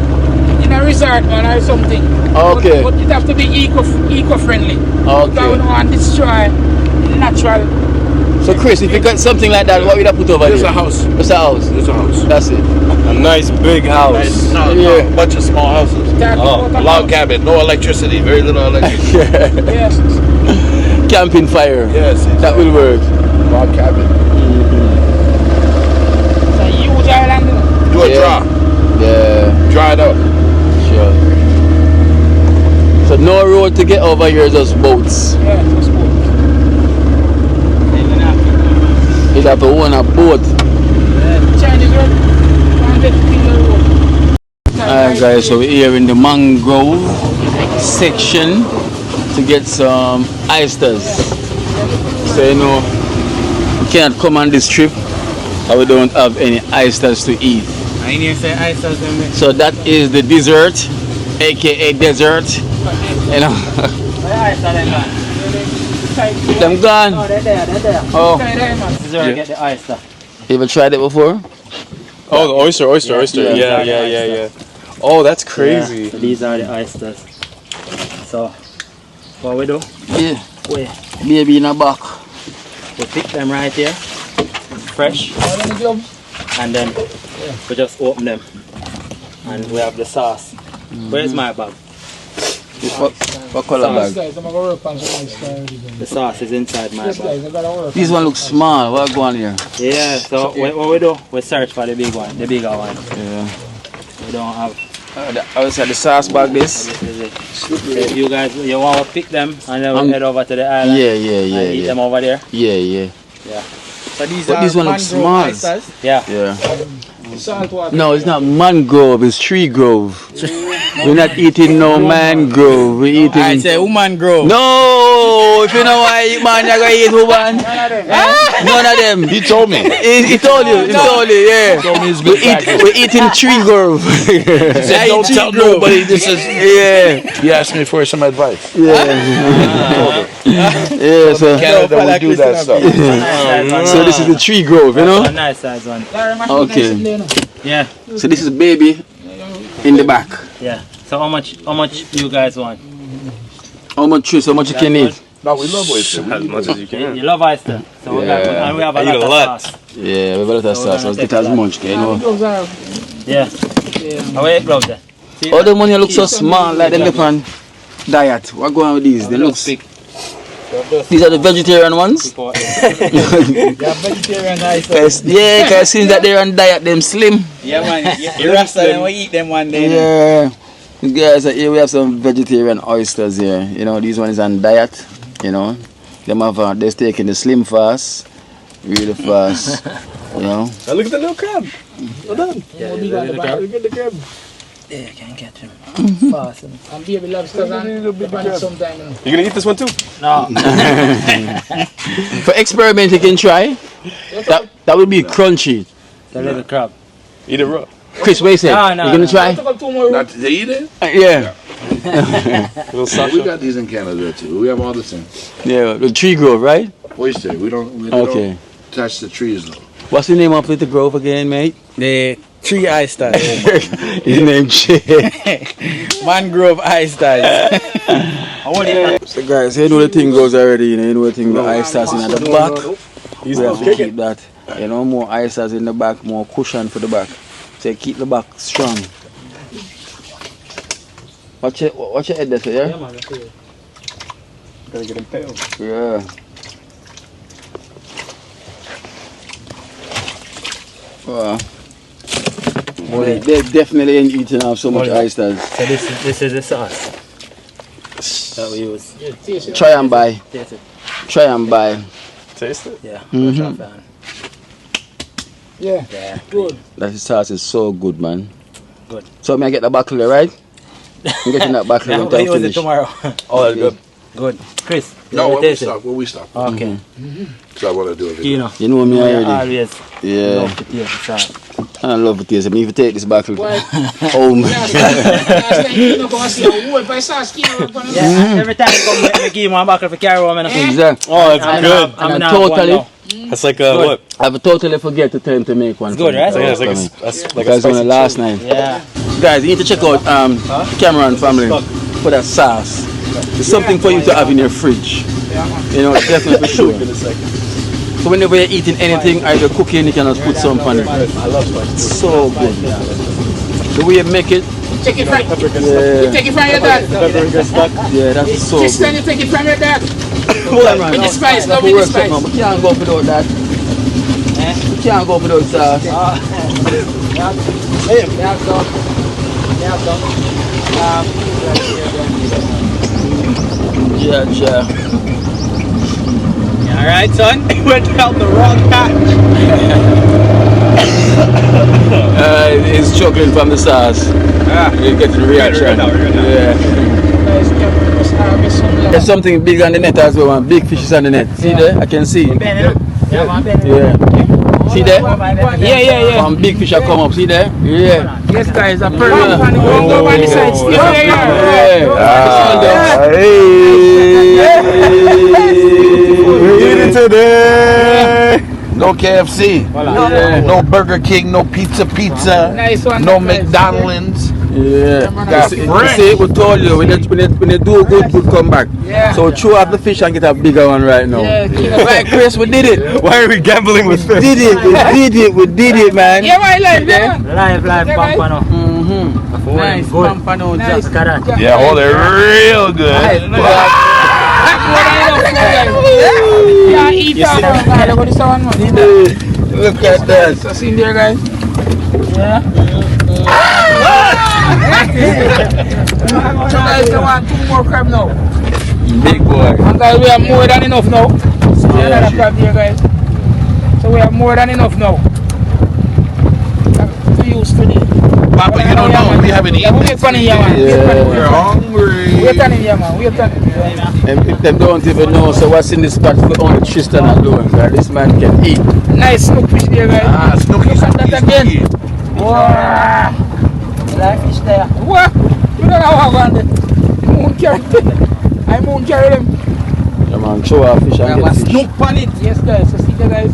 In a resort, man, or something. Okay. But it have to be eco-friendly. Okay. Because we don't want to destroy natural. So Chris, if you got something like that, what would I put over there? It's a house. It's a house. It's a house. That's it. A nice big house. No, Yeah. a bunch of small houses. Log cabin, no electricity, very little electricity. Yes. Camping fire. Yes, That will work. log cabin. It's a huge island. Do a draw. Yeah. Dry it up. Sure. So no road to get over here, just boats. Yeah, it's a You'd have to own a boat. Chinese road. 150 road. Alright guys, so we're here in the mangrove section to get some oysters. So you know, we can't come on this trip and we don't have any oysters to eat. I need to say oysters. So that is the dessert, aka dessert. You know. Them gone. Oh, they're there. Oh, This is where I get the oyster. you ever tried it before? Oh, the oyster. Yeah. Oh, that's crazy. Yeah, so these are the oysters. So, what we do? Yeah. We Baby in a box. pick them right here, fresh, and then we just open them. And we have the sauce. Where's my bag? What color bag? The sauce is inside my bag. This one looks small. What go on here? Yeah, so what we do, we search for the big one, the bigger one. Yeah. We don't have. I was at the sauce bag. This. This is it. So you guys, you want to pick them and then we head over to the island. Yeah. And eat them over there. Yeah. So these But are this one looks mangrove small. oysters. Yeah. Saltwater. No, it's not mangrove. It's tree grove. We're not eating no mangrove. We're eating. I say woman grove. No, if you know why I eat man, you're gonna eat woman. None of them. He told me. He told you. He told you. Yeah. Told me it's We're eating tree grove. He said, don't tell nobody this is. Yeah. He asked me for some advice. Yeah. Yeah. So. Canada we do that stuff. So this is the tree grove, you know. A nice size one. Okay. Yeah. So this is baby in the back. Yeah. So how much you guys want? How much juice? How much you can eat? No, we love oyster. As much as you can. You love oyster. So we got, and we have a I eat lot a of lot. sauce. Yeah, we have a lot of sauce. Let's get as much, you know. Yeah. How are your gloves there? All the money look so small, like them different diet. What going on with these? They look. These are the vegetarian ones. Yeah, vegetarian oysters. Yeah, cause since that they're on diet, them slim. Yeah, man. You rasta them, we eat them one day. Yeah. These guys are here. We have some vegetarian oysters here. You know, these ones on diet. You know, them have they're taking the slim fast, really fast. You know. Now look at the little crab. Well done. Yeah, Look at the crab. yeah, you can catch him. Fast. And baby lobsters and sometime. You gonna eat this one too? No. For experiment, you can try. That would be crunchy. The little crab. Eat it raw. Chris, what you say? No, You gonna try? Not to eat it? Yeah. Little sauce. We got these in Canada too. We have all the same. Yeah, the tree grove, right? Oyster. We don't Okay. touch the trees though. What's the name of the grove again, mate? The tree oysters. His name Mangrove oysters. So guys, you know the thing goes already, you know the thing, the oysters in the back. We have to keep that. You know, more oysters in the back, more cushion for the back. So keep the back strong. Watch your head there, sir, yeah? Gotta get him pale. Yeah. Wow. They definitely ain't eating off so much oysters. So this is the sauce that we use. Try and buy. Taste it. Try and buy. Taste it? Yeah. Yeah. Good. That sauce is so good, man. Good. So may I get the buckle there, right? I'm getting that buckle Yeah, until I we'll use it finish. tomorrow. Oh, good. Good. Chris, No, you when we taste it? stop. When we stop. Okay. So I want to do it. You know. You know me already. Always Yeah. love to taste the sauce. I love it. Taste. I mean, if you take this buckle home. Yeah, every time I come, I give him a buckle for carry home. Exactly. Oh, it's good. And I totally, That's like what? I totally forget to tell him to make one. It's good, right? Yeah, it's like a Because one spicy last chili. night. Yeah. Guys, you need to check out Cameron family for that sauce. It's something for you to have in your fridge. You know, definitely for sure. So whenever you're eating anything, either cooking, you can just put some on it. I love spicy. It's so good. The way you make it, Take it from yeah, you take it from your dad. Pepper and good stuff. yeah, that's so Tristan, good. you take it from your dad. With With the spice, love with the spice. We can't go without that. We can't go without sauce. Yeah. Alright, son? Went down the wrong patch. He's chuckling from the sauce. You're getting a reaction. Yeah. There's something big on the net as well, man. Big fishes on the net. See there? I can see. Yeah. See there? Yeah. Some big fish are come up. See there? Yeah. Yes, guys, a pearl. Yeah. Go on the side. We eat it today. No KFC. No Burger King. No Pizza. Nice one. No McDonald's. Yeah. Got You French. see, we told you when they do good come back. Yeah. So chew up the fish and get a bigger one right now. Right, Chris, we did it. Why are we gambling with fish? We did it, man. Yeah, my life, yeah. Live, Pampano. Nice, Pampano. Nice. Look at that. Yeah, hold it real good. Yeah, eat that. Look at that. So see there, guys. Yeah. So guys, I want 2 more crab now. Big boy. And guys, we have more than enough now. See another crab here, guys. So we have more than enough now. To use today. Papa, you don't know. We haven't eaten. Wait on him, man. We're hungry. Wait on him, man. Wait on him. And if them don't even know, so what's in this spot for only Tristan alone, guys. This man can eat. Nice snook fish there, guys. Snooky. Look at that again. Wow. Live fish there. What? You don't know how I want it. Moon carry. I moon carry them. Yeah, man, show our fish and get fish. Snook on it. Yes, guys. So see there, guys.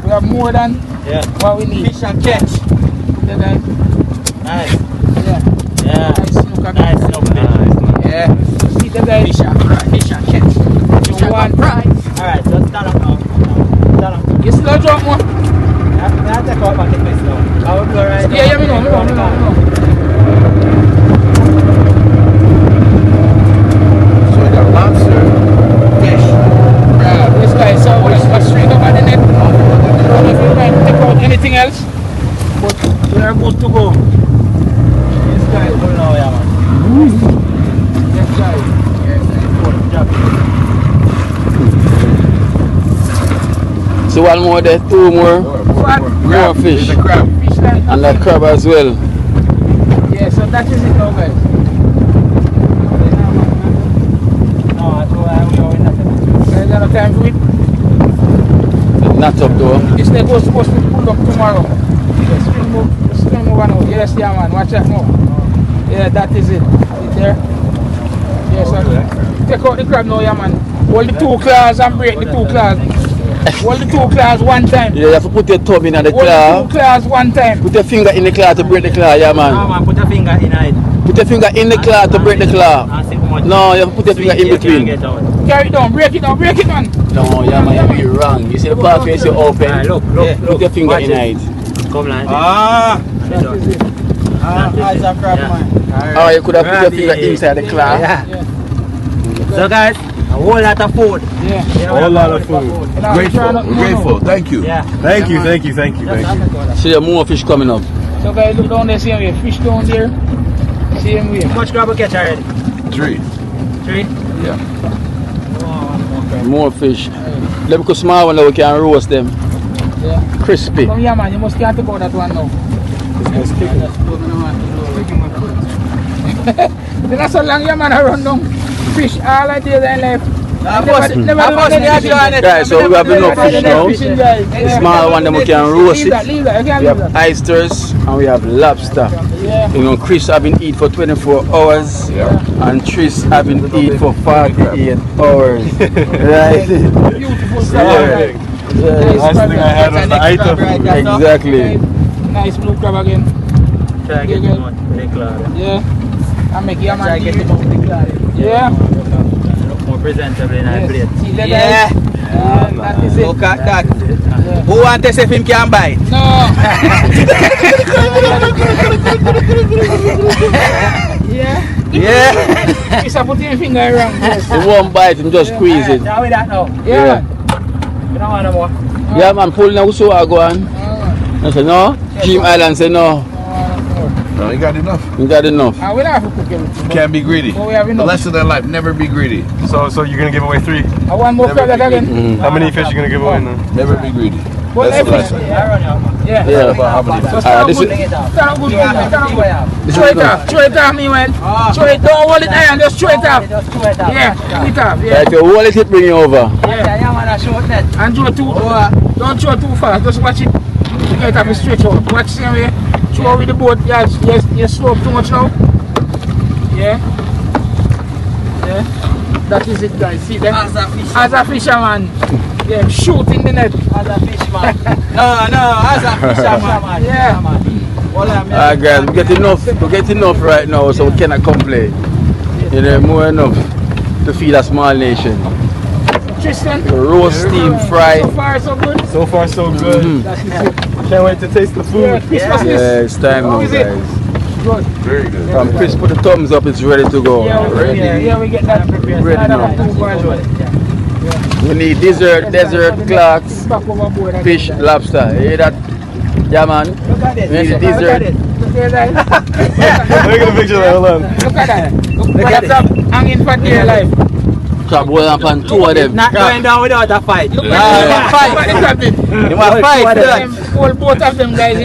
We have more than what we need. Fish and catch. There, guys. Nice. Yeah. Nice snook again. Nice. Yeah. So see there, guys. Fish and catch. You want prize. Alright, so stand up now. You still drop more? Yeah, take out back the place now. I will go right now. Yeah, me know. So we got lobster, fish. Yeah, this guy, so let's go straight up at the net. If we can take out anything else, but we are good to go. This guy, Pull now, yeah, man. this guy. So one more there, 2 more. More fish. The crab. Fish like And that crab as well. yeah, so that is it now, guys. No, I thought we are in that. Guys, have time for it. Not up though. This net was supposed to be pulled up tomorrow. The string move on out. Yes, yeah, man. Watch that now. Yeah, that is it. Is there? Yes, sir. Take out the crab now, yeah, man. Hold the 2 claws and break the 2 claws. Hold the 2 claws one time. Yeah, you have to put your thumb in the Hold claw. the 2 claws one time. Put your finger in the claw to break the claw, yeah, man. No, man, put your finger in it. Put your finger in the claw to break the claw. And see how much No, you have to put your finger in you can between. get out. Carry it down. Break it down. Break it, man. No, yeah, man, you're wrong. You see the part face you open. Alright, look. Put your finger Watch in it. Come like this. Ah. That is it. Eyes are crab, man. Oh, you could have put your finger inside the claw. Yeah. So guys, a whole lot of food. Yeah. A whole lot of food. Grateful. Thank you. Yeah. Thank you. See, more fish coming up. So guys, look down there, same way. Fish down there, same way. How much crab we catch already? 3. 3? Yeah. More fish. Them could small one that we can roast them. Yeah. Crispy. Come here, man. You must can't take out that one now. There's not so long, yeah, man. I run down fish all the days and left. Guys, so we have enough fish now. Small one them we can roast it. We have oysters and we have lobster. You know, Chris have been eating for 24 hours and Tris have been eating for 48 hours. Right? Beautiful crab. Last thing I had was the item. Exactly. Nice blue crab again. Try to get them out. Yeah. I make you a man. Yeah. More presentable in our plate. Yeah. That is it. Look at that. Who wants to see if him can bite? No. Yeah. Yeah. He's putting your finger around. Yes. It won't bite and just squeeze it. Now we that now. Yeah. You don't want no more. Yeah, man, pull now so I go on. I said no. Dream Island say no. No, you got enough. You got enough. I will have to cook everything. Can't be greedy. But we have The enough. lesson in life, never be greedy. So you're gonna give away 3? I want more crab again. How many fish you gonna give away now? Never be greedy. But That's the everything. lesson. Yeah. Yeah. How many fish? This is Throw it off. Throw it off, me man. Throw it. Don't hold it iron. Just throw it off. Yeah. Throw it off. Yeah. Right, you hold it, bring you over. And throw too. Don't throw too fast. Just watch it. Get off the stretch out. Watch same way. Throw with the boat. Yes. You slow up too much now. Yeah. Yeah. That is it, guys. See that? As a fisherman. Yeah. Shoot in the net. As a fishman. No, as a fisherman. Yeah. Alright guys, we get enough right now, so we cannot complain. You know, more enough to feed a small nation. Tristan. Roast, steam, fry. So far, so good. So far, so good. Can't wait to taste the food. Yeah, it's time now, guys. Good. Very good. From Chris, put the thumbs up, it's ready to go. Yeah, we get that prepared. Ready now. We need desert clocks, fish, lobster. You hear that? Yeah, man. Look at it. We need dessert. Look at that. Look at the picture there, hold on. Look at that. Look at that. Hanging for dear life. Crab hold up on 2 of them. Not going down without a fight. Look at that. You want to fight? All both of them guys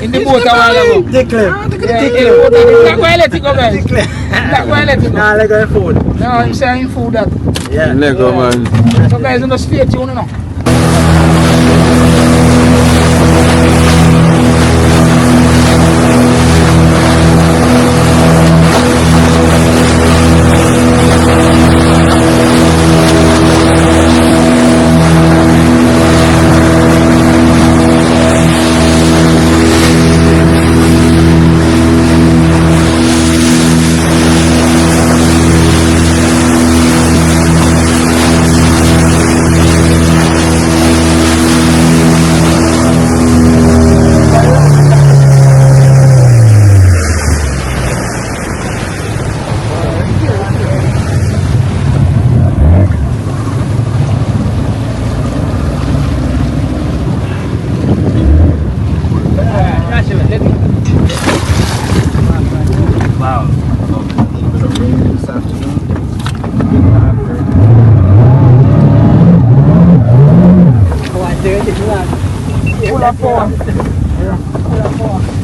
in the boat a while ago. Tickle. Not going to let it go, guys. Not going to let it go. Nah, like a food. No, I'm saying food that. Yeah. Lego, man. So guys, in the stay tuned now.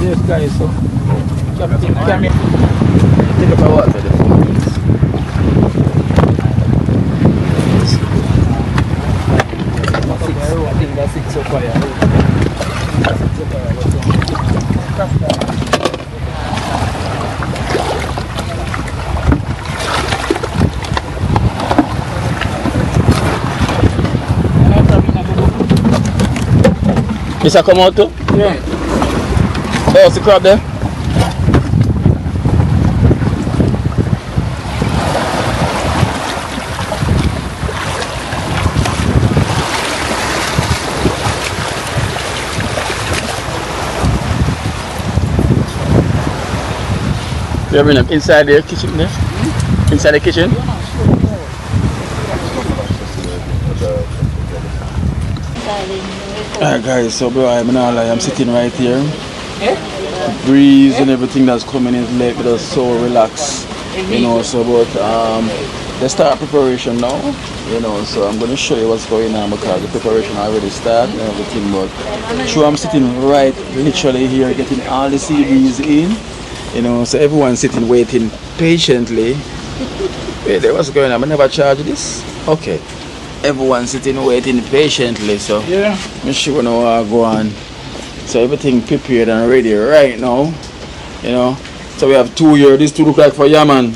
Yes, guys, so Captain Cammy. Take up my water. I think that's it so far. This a come out too? Yeah. Oh, it's the crab there? You bring them inside the kitchen there? Inside the kitchen? Alright guys, so bro, I'm sitting right here breeze and everything that's coming in lake with us so relaxed, you know. So but let's start preparation now, you know. So I'm gonna show you what's going on because the preparation already started and everything. But sure, I'm sitting right literally here getting all the sea breeze in, you know. So everyone's sitting waiting patiently. Wait there, what's going on? I never charged this. Okay, everyone's sitting waiting patiently. So yeah, I'm sure now I go on. So everything prepared and ready right now, you know. So we have two here. These two look like for Yaman.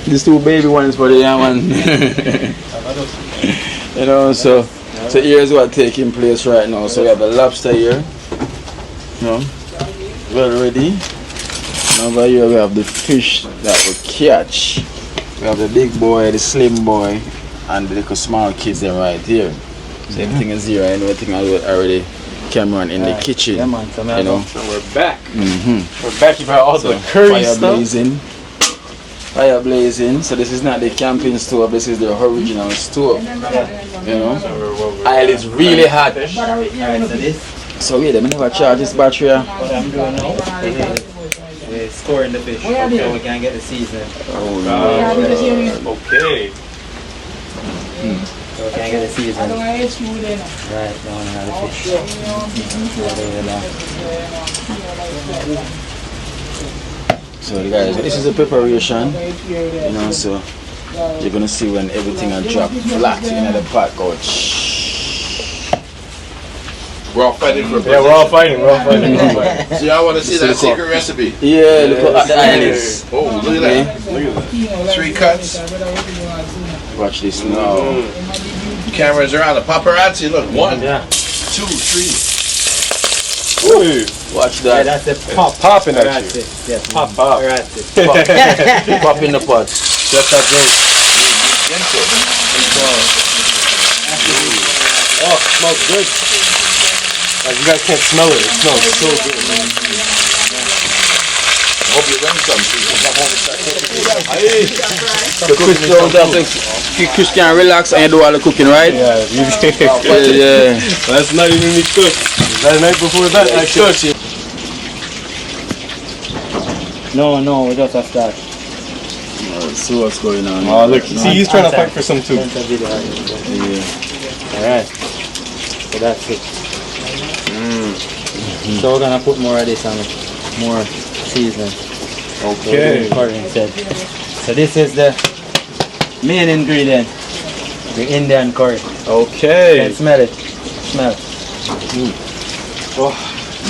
These two baby ones for the Yaman. You know, so here's what's taking place right now. So we have the lobster here, you know, well ready. And over here we have the fish that we catch. We have the big boy, the slim boy, and the little small kids then right here. So everything is here and everything already. Cameron in the kitchen, you know. So we're back. We're back about all the curry stuff. Fire blazing. So this is not the camping stove. This is the original stove. You know. Oil is really hot. So wait, I'm never charge this battery. What I'm doing now, we're scoring the fish so we can get the seasoning. Oh no. Okay. So we can get the seasoning. Right, now I have the fish. So guys, this is the preparation, you know. So you're gonna see when everything will drop flat in the pot. Go. We're all fighting for Yeah, we're all fighting. So y'all want to see that secret recipe? Yeah, look at the eyelids. Oh, look at that. Look at that. 3 cuts. Watch this now. Cameras around. The paparazzi. Look, 1, 2, 3. Ooh. Watch that. Yeah, that's the pop. Popping at you. Yeah, Pop. Pop in the pot. Just that great. Oh, it smells good. Like you guys can't smell it. It smells so good, man. I hope you learn something. So Chris don't have to, Chris can relax and do all the cooking, right? Yeah, yeah. That's not even me cook. That night before that, I cooked. No, we just have that. Alright, so what's going on? Oh, look, see, he's trying to fight for some too. Yeah. Alright. So that's it. So we're gonna put more of this on it. More seasoning. Okay. So this is the main ingredient. The Indian curry. Okay. You can smell it. Smell it. Oh,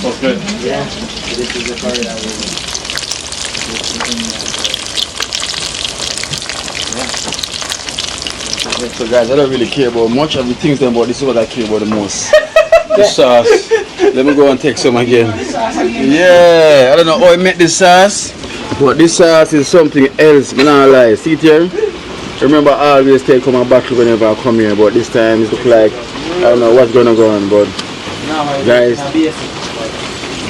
smells good. Yeah. So this is the curry that we So guys, I don't really care about much of the things then, but this is what I care about the most. The sauce. Let me go and take some again. Yeah, I don't know how I make this sauce, but this sauce is something else. I'm not lie. See it here? Remember, I always take my bottle whenever I come here, but this time it looks like I don't know what's gonna go on. But guys,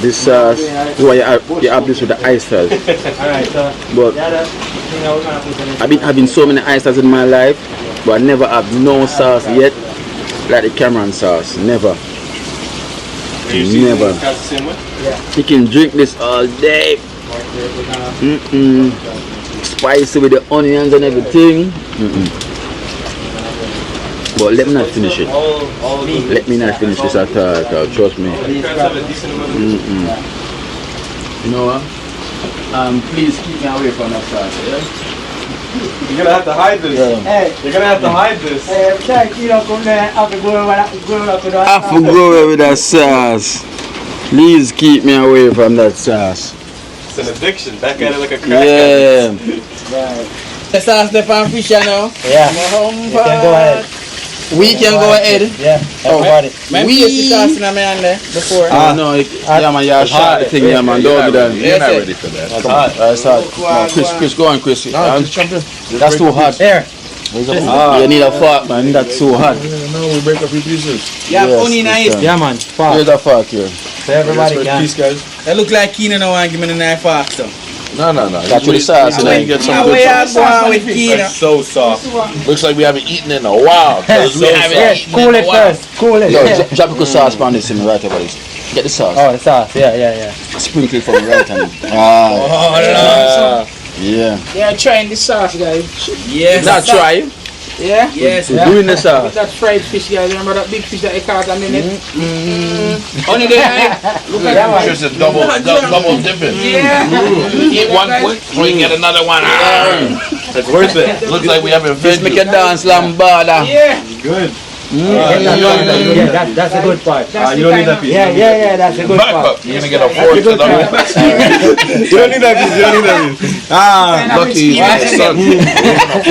this sauce is why you have this with the oysters. But I've been having so many oysters in my life, but I never have no sauce yet like the Cameron sauce. Never. Never. You can drink this all day. Spicy with the onions and everything. But let me not finish it. Let me not finish this at all. Trust me. You know what? Please keep me away from that sauce. Yeah? You're gonna have to hide this. Yeah. You're gonna have to hide this. I have to go away with that sauce. Please keep me away from that sauce. It's an addiction. Back at it like a crack. Yeah. The sauce left on fish now. Yeah. You can go ahead. We can go ahead. Yeah. Everybody. We use the sauce in my hand there before. No, yeah man, you're shot the thing, yeah man, don't do that. You're not ready for that. It's hot. It's hot. No, Chris, go on, Chris. That's too hot. There. You need a fork, man. That's too hot. No, we break up in pieces. Yeah, funny nice. Yeah, man. Here's a fork here. So everybody can. Peace, guys. That look like Keenan now and give me the knife fork so. No. That's with the sauce. You get some Where good you going with Keenan? That's so soft. Looks like we haven't eaten in a while. 'Cause we haven't eaten Cool in a it while. first. Cool it. Yo, drop a good sauce on this in right over this. Get the sauce. Oh, the sauce. Yeah. Sprinkle it from the right hand. Yeah. Yeah, trying the sauce, guys. Yes. Not try. Yeah? Yes. We're doing the With sauce. that fried fish, guys. Remember that big fish that you caught a minute? Only there, look at that. Just a double dipping. Yeah. Eat one quick, so you get another one. It's worth it. Looks like we haven't Just fed make a dance, lambada. Yeah. Good. Yeah, that's a good part. You don't need that piece. Yeah, that's a good back part. up. You're gonna get a fork to the You don't need that piece. You don't need that piece. lucky son.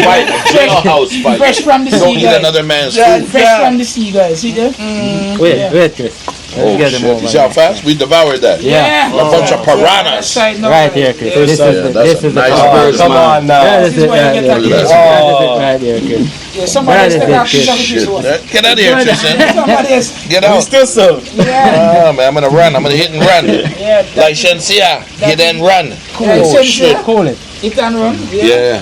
Fight a jailhouse fight. Fresh from the Don't sea, eat guys. another man's food. Fresh from the sea, guys. See there? Wait, Chris. Oh Let's get shit! them over. You see how fast we devoured that? Yeah. A bunch of piranhas. Side note, Right here, Chris. This that's is a nice the bird, Come man. on now. That is it This is where you right get here. that That is it right here, Chris. Yeah, somebody else That is take that it, piece of the Shit. fish one. Get out of here, Tristan. Somebody else. Get We out. still serve. Yeah. Man, I'm gonna run. I'm gonna hit and run. Yeah. Like Shensia, hit and run. Oh, shit. Cool it. It can run. Yeah.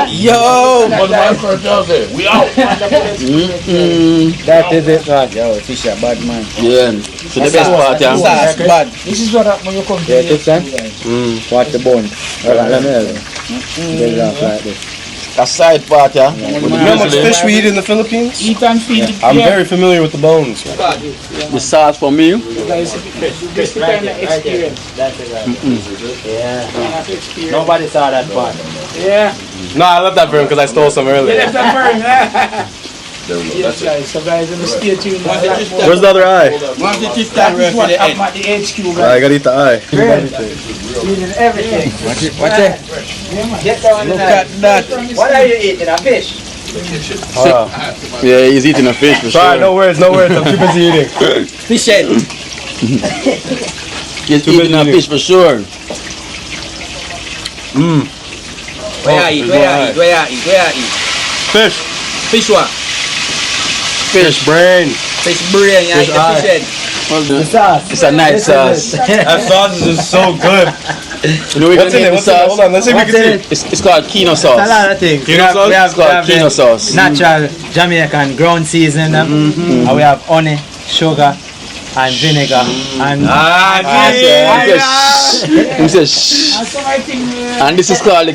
Yo! What the man for Thursday? We out. That is it, man. Yo, fish are bad, man. Yeah. So the best part, yeah. Sauce, bad. This is what happens when you come to Yeah, the Tristan. Watch the bone. Let me have it. Get it off like this. A side part, yeah. You know how much fish we eat in the Philippines? Eat and feed it. I'm very familiar with the bones. The sauce for me. Guys, this kind of experience. That's it right. Yeah. Nobody saw that part. Yeah. No, I left that for him because I stole some You earlier. left that burn. Yes, guys. So, guys, let me stay tuned. Where's the other eye? Want to just That stand is right what for the happened end. at the HQ, I guys. gotta eat the eye. Eating everything. Watch it. Get down Look at that. What are you eating? A fish? Yeah, he's eating a fish for Sorry, sure. no words. I'm too busy eating. Fish head. He's eating a fish for sure. Where you eat? Fish. Fish what? Fish brain. Fish brain, you eat the eye. fish head. The sauce. It's a nice sauce. That sauce is just so good. You know we're gonna What's in make it? the What's in it? Hold sauce. on, let's see if we can see. It's called quinoa sauce. A lot of things. Quinoa sauce? It's called quinoa sauce. Natural Jamaican ground seasoning, and we have honey, sugar, and vinegar, and He says shh. And some I think, And this is called the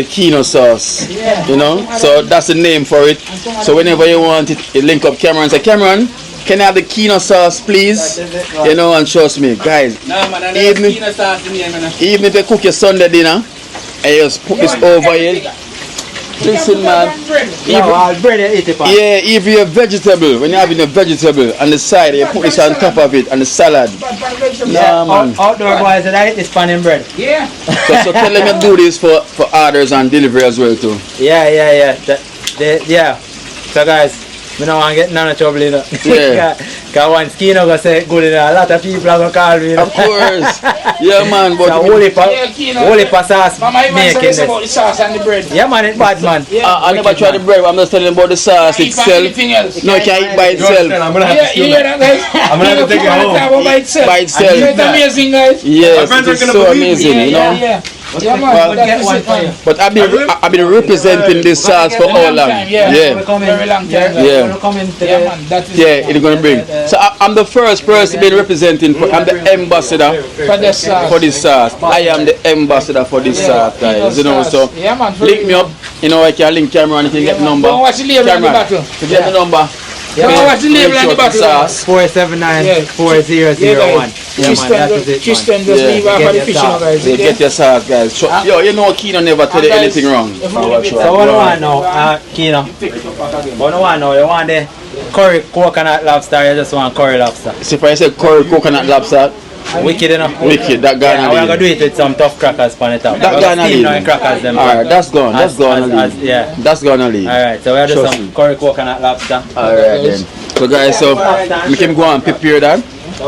quinoa sauce. You know? So that's the name for it. So whenever you want it, you link up Cameron and say, Cameron, can I have the quinoa sauce please? You know, and trust me, guys, No, man, I Even- never seen a sauce in here, man. even if you cook your Sunday dinner and you just put this over it, listen man, I'll bread you eat it. yeah, if you're vegetable, when you're having a vegetable on the side, you put this on top of it and the salad. Nah, man. Outdoor boys that I eat this pan and bread. Yeah. So tell them you do this for orders and delivery as well too. Yeah. Yeah. So guys, we don't want to get none of trouble, you know. Yeah. Because one skin go say good, you know. A lot of people are going to call me, you know. Of course. Yeah man, So but holy Yeah, pa sauce Mama even making says this. about the sauce and the bread. Yeah man, it's bad man. I never tried the bread, I'm just telling them about the sauce Eat by itself. anything else. No, you can't eat by You understand? itself. I'm gonna have Yeah, to steal you hear that. that, guys? I'm gonna have to take it home. By itself. By itself. It's amazing, guys. Yes, My friends it's are gonna so believe me. amazing, you know. Yeah. Yeah, man. Well, That's it, But I've been representing this sauce for how long? Yeah. Yeah. Very long time. Yeah. Yeah, man. That is Yeah, it's gonna bring. So I'm the first person been representing. I'm the ambassador for the sauce. for this sauce. I am the ambassador for this sauce, guys. You know, so Yeah, man. for link real. me up. You know, I can link Cameron. You can get the number. Don't watch the label on the Cameron, bottle. to get the number. Don't watch the label on the bottle. Sauce. 479-4001. Yeah man, that is it, Tristan man. just Yeah. leave off Get of the your fish, you sauce. know, guys. You get your sauce, guys. So, yo, you know, Kino never tell you Guys, anything wrong. if we So what do you want now, Kino? What do you want now? You want the curry coconut lobster, you just want curry lobster? See, if I say curry coconut lobster, Wicked enough. wicked, that guy Yeah, we're going to do it with some tough crackers on the top. That We're gonna gonna steam leave. now crackers them. Alright, that's gone. That's As- gonna as- leave. yeah. That's gonna leave. Alright, so we'll do Trust some me. curry coconut lobster. Alright then. So guys, so we can go and prepare that.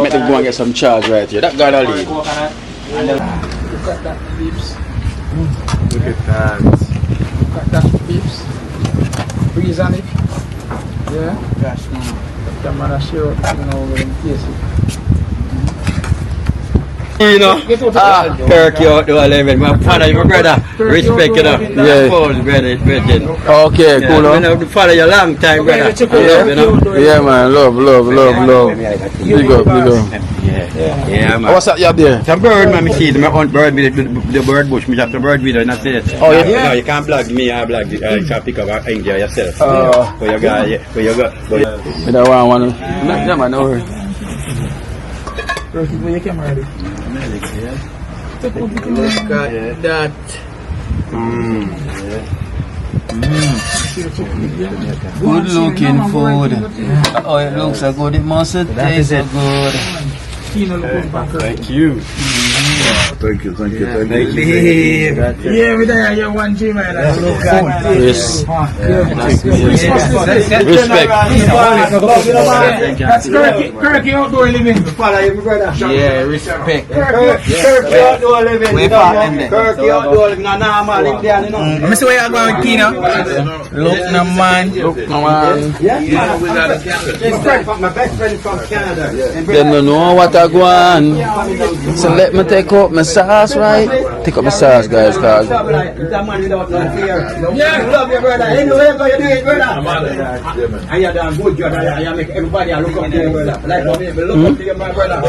Make them go and get some charge right here. That gonna leave. Coconut. And then Look at that, beeps. Look at that. Look at that, beeps. Breeze on it. Yeah. Gosh, man. Come on, show you know, we're going to taste it. You know, Kirk, you out there living. My father, my brother, respect, you know. Yeah. Brother. Okay, cool. Yeah, I follow you a long time, brother. Love, you know. Yeah, man, love. Big up. Yeah, man. What's up, you up there? It's a bird, man. I see it. I hunt bird with the bird bush. I have the bird video and that's it. Oh, yeah? No, you can't blog me. I blog you. You can pick up and enjoy yourself. Where you go. You don't want one? Yeah, man, no worry. Where your camera ready? Look at that. Good looking food. Oh, it looks so good. It must taste so good. Thank you. Thank you. Yeah, we there. You're one G, man. Yes. Respect. That's Kirky outdoor living. Yeah, respect. Kirky outdoor living. Kirky outdoor living. Normal Indian, you know. Let me see where you're going with Kino. Look, no man. My best friend from Canada. They don't know what I want. So let me take up my sauce, right? Take up my sauce, guys, cause Yeah, love you, brother. Anyway, you do it, brother. And you're damn good, brother. You make everybody look up to you, brother. Like, look up to you, my brother.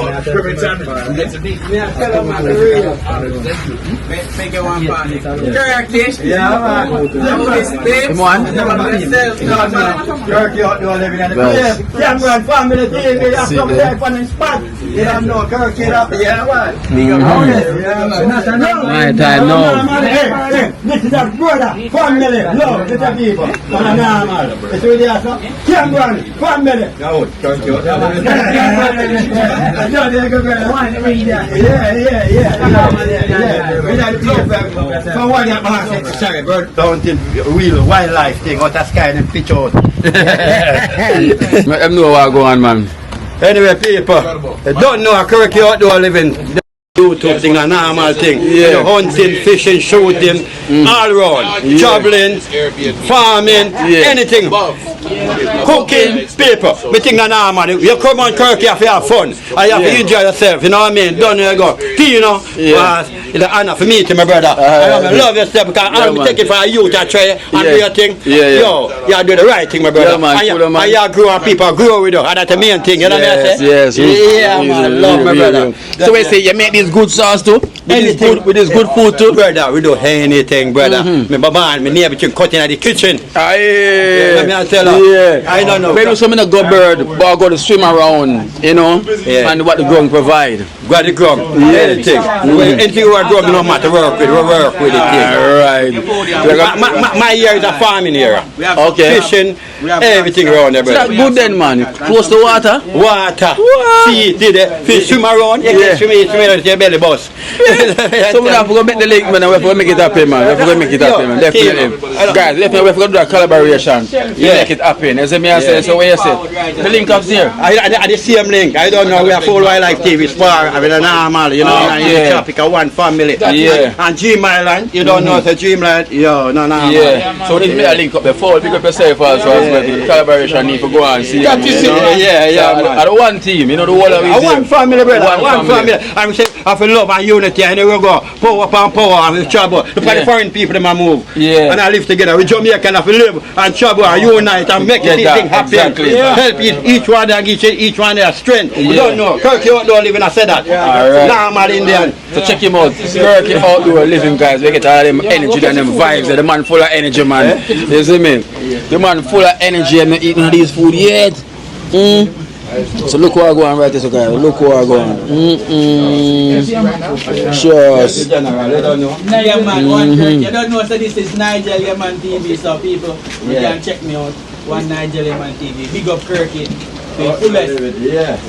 Make it one party. Yeah, man. come on. Kirky outdoor living. Cameron family TV. That's some life on the spot. You don't know Kirky up there. Yeah, what? My time now. Hey, this is a brother, family, love, this is people. It's really awesome. Cameron, family. No, Kirky outdoor living. So what you have to say, sorry, bird hunting, real wildlife thing, out of sky and pitch out. Let them know what go on, man. Anyway, people, they don't know a Kirky outdoor living. YouTube thing, a normal thing. You know, hunting, fishing, shooting, all around. Traveling, farming, anything. Cooking, people. We think a normal. You come on Kirky, you have to have fun. And you have to enjoy yourself, you know what I mean? Don't you go. You know, it's an honor for me to my brother. I love yourself because I'm taking for a youth to try and do your thing. Yo, you do the right thing, my brother. And you grow and people grow with you. And that's the main thing, you know what I say? Yes. Yeah, man, love my brother. So we say you make this good sauce too? With this good food too? Brother, we do anything, brother. My baba, my neighbor cutting at the kitchen. Let me tell you. I don't know. Maybe some go bird, but I go to swim around, you know, and what the ground provide. Got the ground, anything. Anything we are growing, no matter work with, we work with it. Right. My year is a farming era. Okay. Fishing, everything around there, brother. That's good then, man. Close to water. Water. See, fish swim around, you can swim out your belly bus. So we have to go make the link, man, and we have to make it happen, man. We have to go make it happen, man. Definitely. Guys, definitely we have to do a collaboration. Make it happen. As I say, so what you say? The link up there. I the same link. I don't know. We have full wildlife TV Spar. I mean, a normal, you know, in traffic of one family. And Dream Island, you don't know the Dream Island. Yo, no. Yeah. So we need to make a link up before. Pick up yourself also. The collaboration need to go and see. Yeah, man. And one team, you know, the whole of it. One family, brother. One family. I'm saying, I feel love and unity, and then we go power upon power and we travel. Look at the foreign people, they move. Yeah. And I live together. We Jamaican have to live and travel and unite and make this thing happen. Exactly. Help each one and each one their strength. We don't know. Kirky outdoor living, I said that. Alright. Normal Indian. So check him out. Kirky outdoor living, guys. We get all them energy and them vibes. The man full of energy, man. You see me? The man full of energy and not eating all these food yet. So look where I go on right here, so guys. Look where I go on. Cheers. You don't know, so this is Nigeria Man TV, so people, you can check me out. One Nigeria Man TV. Big up Kirky.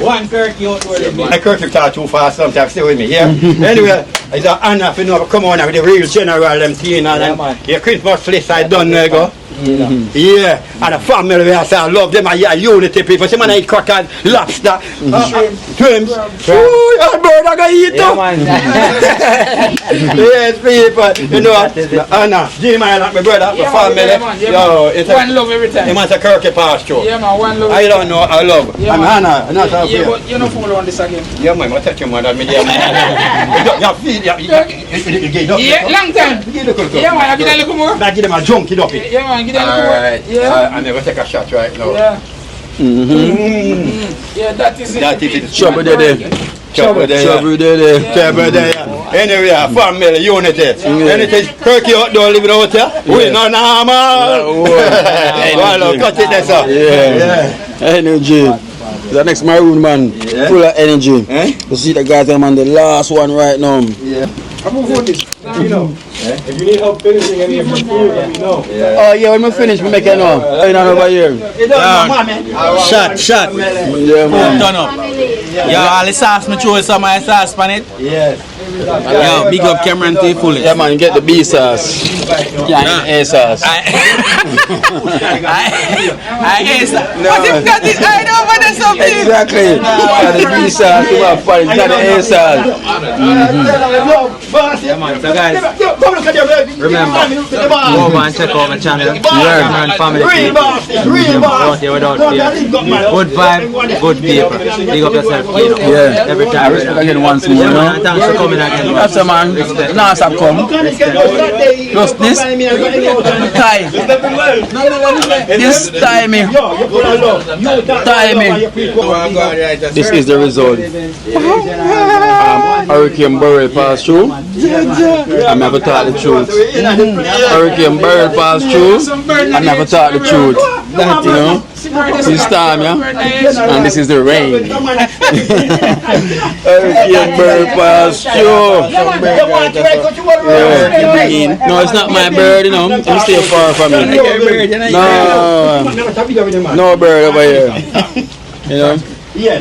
One Kirky outdoor living. My Kirky talk too fast sometimes, stay with me, yeah? Anyway, it's an honor for you to come on with the real general them thing and your Christmas list I done there go. Yeah, and the family we say I love them. I unity people. See man I eat crackers, lobster, shrimps. Ooh, your bird I gonna eat too. Yes, people. You know, Anna, Jimmy, like my brother, my family. Yo, it's one love every time. He wants a Kirky pass through. Yeah, man, one love. I don't know, I love. Yeah, I'm Hannah, I'm not yeah, but you're not follow on this again. Yeah, man, I take you, man. You long time. Yeah, man, I give them a little more. I give them a junk, it up it. Yeah, man, give them a little more. Yeah. I never take a shot right now. Yeah. Yeah, that is it. That is it. Trouble there. Trouble there. Anyway, family, unity. Anything Kirky out there living out here? We no normal. Cut it there, sir. Yeah. Energy. The next maroon man, full of energy. You see the guys them on the last one right now. You know, if you need help finishing any of your food, let me know. Oh yeah, when we finish, we make it now. Right now over here. Shot. Yeah, man. Turn up. Yo, all the sauce, me throw some of the sauce on it. Yes. Yo, big up Cameron T fully. Yeah, man, get the B sauce. Yeah, A sauce. I guess. But if that is I know what there's something. Exactly. The B sauce, you have fun. Got the A sauce. Yeah, man. So guys, remember, go over and check out my channel. Cameron Family TV. Out here without fear. Good vibe, good people. Big up yourself. Yeah. Every time. Again once more, you know. Thanks for coming again. That's a man. Last have come. Plus this time. This timing. This is the result. Hurricane Burrell passed through. I never thought the truth. Hurricane Burrell passed through. I never thought the truth. You know, this time, yeah, and this is the rain. Hurricane Burrell passed through. Yeah. No, it's not my bird, you know. I'm stay far from it. No bird over here. You know.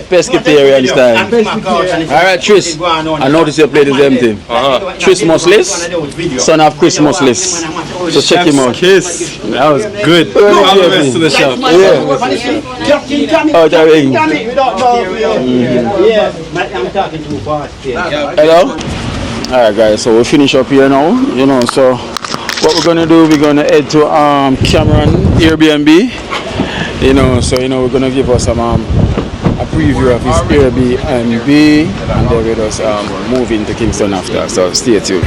Pescatarian style. Alright, Tris. I noticed your plate is empty. Tris Muslis, son of Chris Muslis. So check him out. Kiss. That was good. All the rest of the shop. Oh, Jaring. Hello? Alright guys, so we'll finish up here now. You know, so what we're gonna do, we're gonna head to Cameron Airbnb. You know, so you know we're gonna give us some a preview of his Airbnb and then we'll just move into Kingston after, so stay tuned.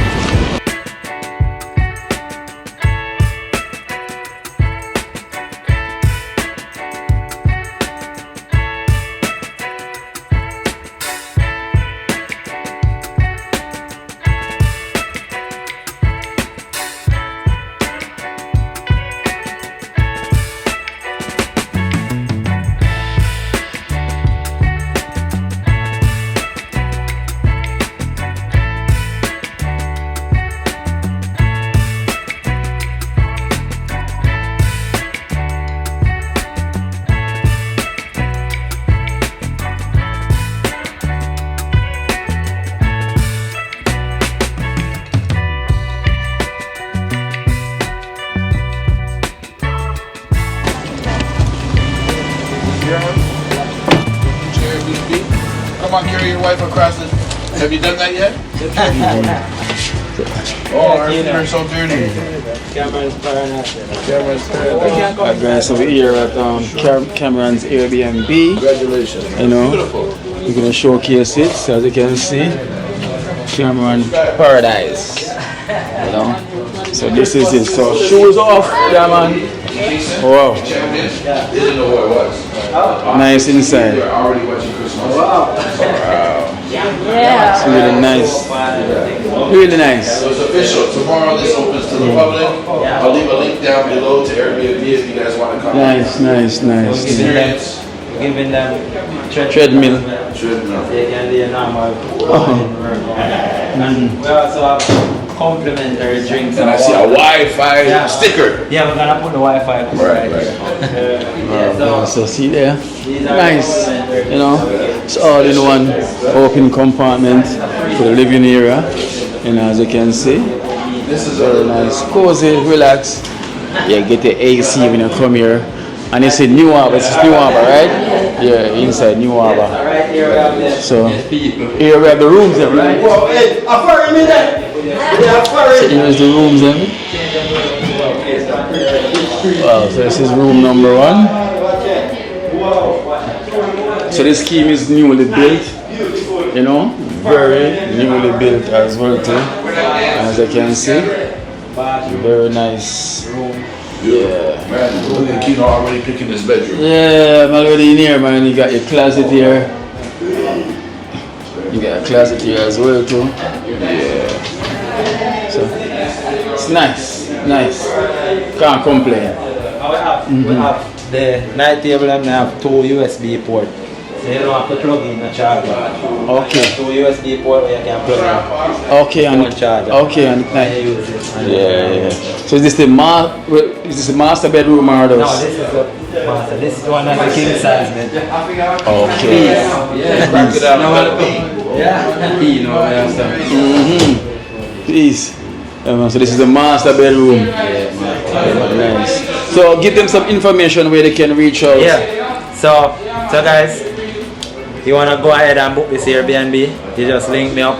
Come on, carry your wife across the... Have you done that yet? Oh, our feet are so dirty. Alright guys, so we're here at Cameron's Airbnb. Congratulations. You know, we're going to showcase it, so as you can see, Cameron Paradise. You know, so this is it. So shoes off, yeah man. Wow. Nice inside. Wow. It's really nice. Really nice. So it's official. Tomorrow this opens to the public. I'll leave a link down below to Airbnb if you guys want to come. Nice. Experience. Giving them Treadmill. They can do a normal. We also have complimentary drinks. And I see a Wi-Fi sticker. Yeah, we're gonna put the Wi-Fi. Right. So see there, nice. You know, it's all in one open compartment for the living area. And as you can see, This is very nice, cozy, relax. Yeah, get the AC when you come here. And it's in New Harbour. It's New Harbour, right? Yeah, inside New Harbour. So here we have the rooms, then, right? So here's the rooms, then. Wow, so this is room number 1. So this scheme is newly built, you know, very newly built as well too. As I can see, very nice. Yeah. Kino already picking his bedroom. Yeah, I'm already in here, man. You got your closet here. You got a closet here as well too. Yeah. So it's nice, nice. Can't complain. We have the night table and we have 2 USB ports. So you don't have to plug in a charger. Okay. 2 USB ports where you can plug in. Okay, and one charger. Okay, and yeah. So is this the master bedroom or those? No, this is the master. This is one of the king size bed. Okay. Please. So this is the master bedroom. Nice. So give them some information where they can reach out. Yeah. So guys, you wanna go ahead and book this Airbnb? You just link me up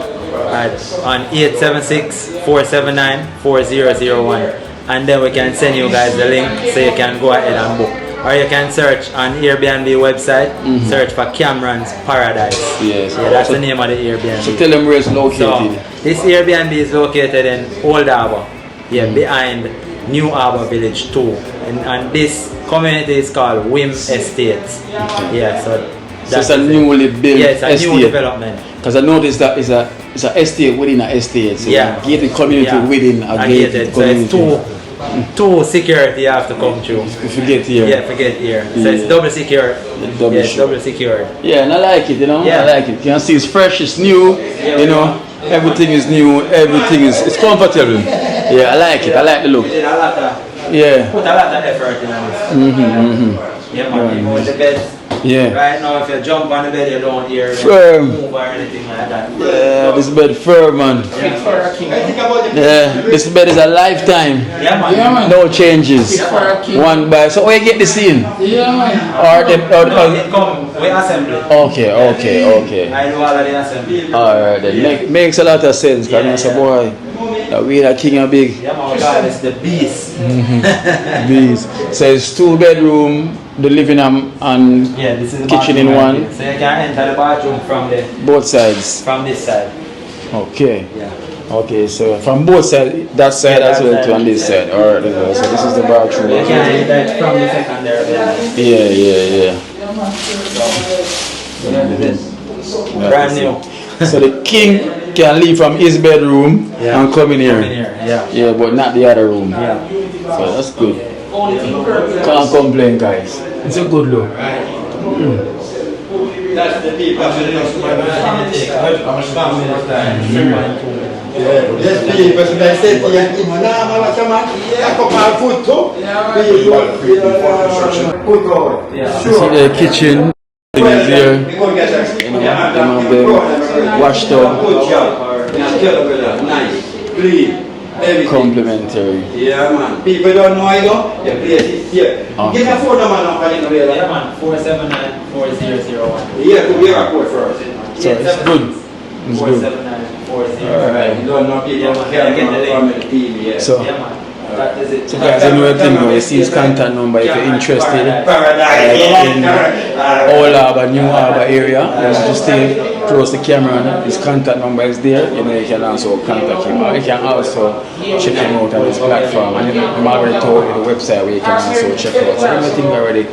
on 876-479-4001, and then we can send you guys the link so you can go ahead and book. Or you can search on Airbnb website, search for Cameron's Paradise. Yes. Yeah, that's the name of the Airbnb. So tell them where it's located. So this Airbnb is located in Old Harbour, behind New Harbour Village 2, and this community is called Wim Estates. Okay. Yeah, so it's a newly built it's a estate. new development. Because I noticed that it's an estate within an estate. So yeah, gated community within a gated community. So it's two security you have to come through. If you get here. Yeah, forget here. So it's double secured. Double secured. Yeah, and I like it, you know. Yeah. I like it. You can see it's fresh, it's new, you know. Everything is new, everything is comfortable. Yeah, I like it. I like the look. We did a lot of, yeah. Put a lot of effort in this. Yeah, man. Even with the bed. Yeah. Right now, if you jump on the bed, you don't hear move or anything like that. Yeah, this bed firm, man. Yeah, this bed is a lifetime. Yeah, man. No changes. One by. So where you get this in? Yeah, man. Or it come. We assemble it. Okay. I do all of the assembly. Alright, then makes a lot of sense. Cause I say, boy, that we are king and big. Yeah, my God, it's the beast. Beast. So it's 2 bedroom, the living room and this is the kitchen in one. So you can enter the bathroom from both sides. From this side. Okay. Yeah. Okay, so from both sides, that side as well to on this side. Alright, so this is the bathroom. You can enter from the secondary bedroom. Yeah. Brand new. So the king can leave from his bedroom and come in here. Yeah, but not the other room. Yeah. So that's good. Can't complain, guys. It's a good look. That's the people. Yes, people. So they say, see the kitchen is here. Washed up. Nice, clean. Complimentary. Yeah, man. People don't know, you know, the place is here. Get a phone number now, can you know? Yeah, man. 479-4001. Yeah, to be a report first. So it's good. It's good. 479-4001. Alright, you don't know people care about family TV, yeah. So, yeah, man. That is it. so guys, you know the thing now, you see his contact number if you're interested. In Old Harbour, New Harbour area, just stay close to Cameron. His contact number is there. You know, you can also contact him. Or you can also check him out on his platform. And I'm already told you the website where you can also check out. So everything already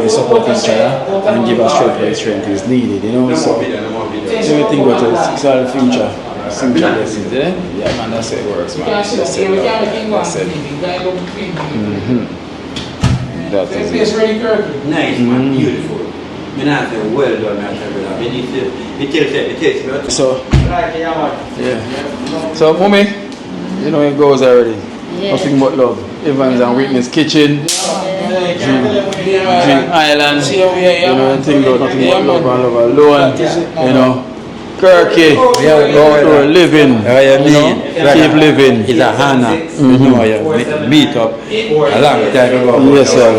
we support each other and give us strength where strength is needed, you know. So everything but it's all future. Future blessings, yeah? Yeah, man, that's how it works, man. That's it. That is it. Nice, man, beautiful. Well done, So, yeah. So, mommy, you know it goes already. Yeah. Nothing but love. Evans and Witness Kitchen, Drink Island. You know, nothing but love and love alone. You know. Kirky, go through living, you know, keep living. It's a honor. You know, you meet up a long time ago. Yes, sir.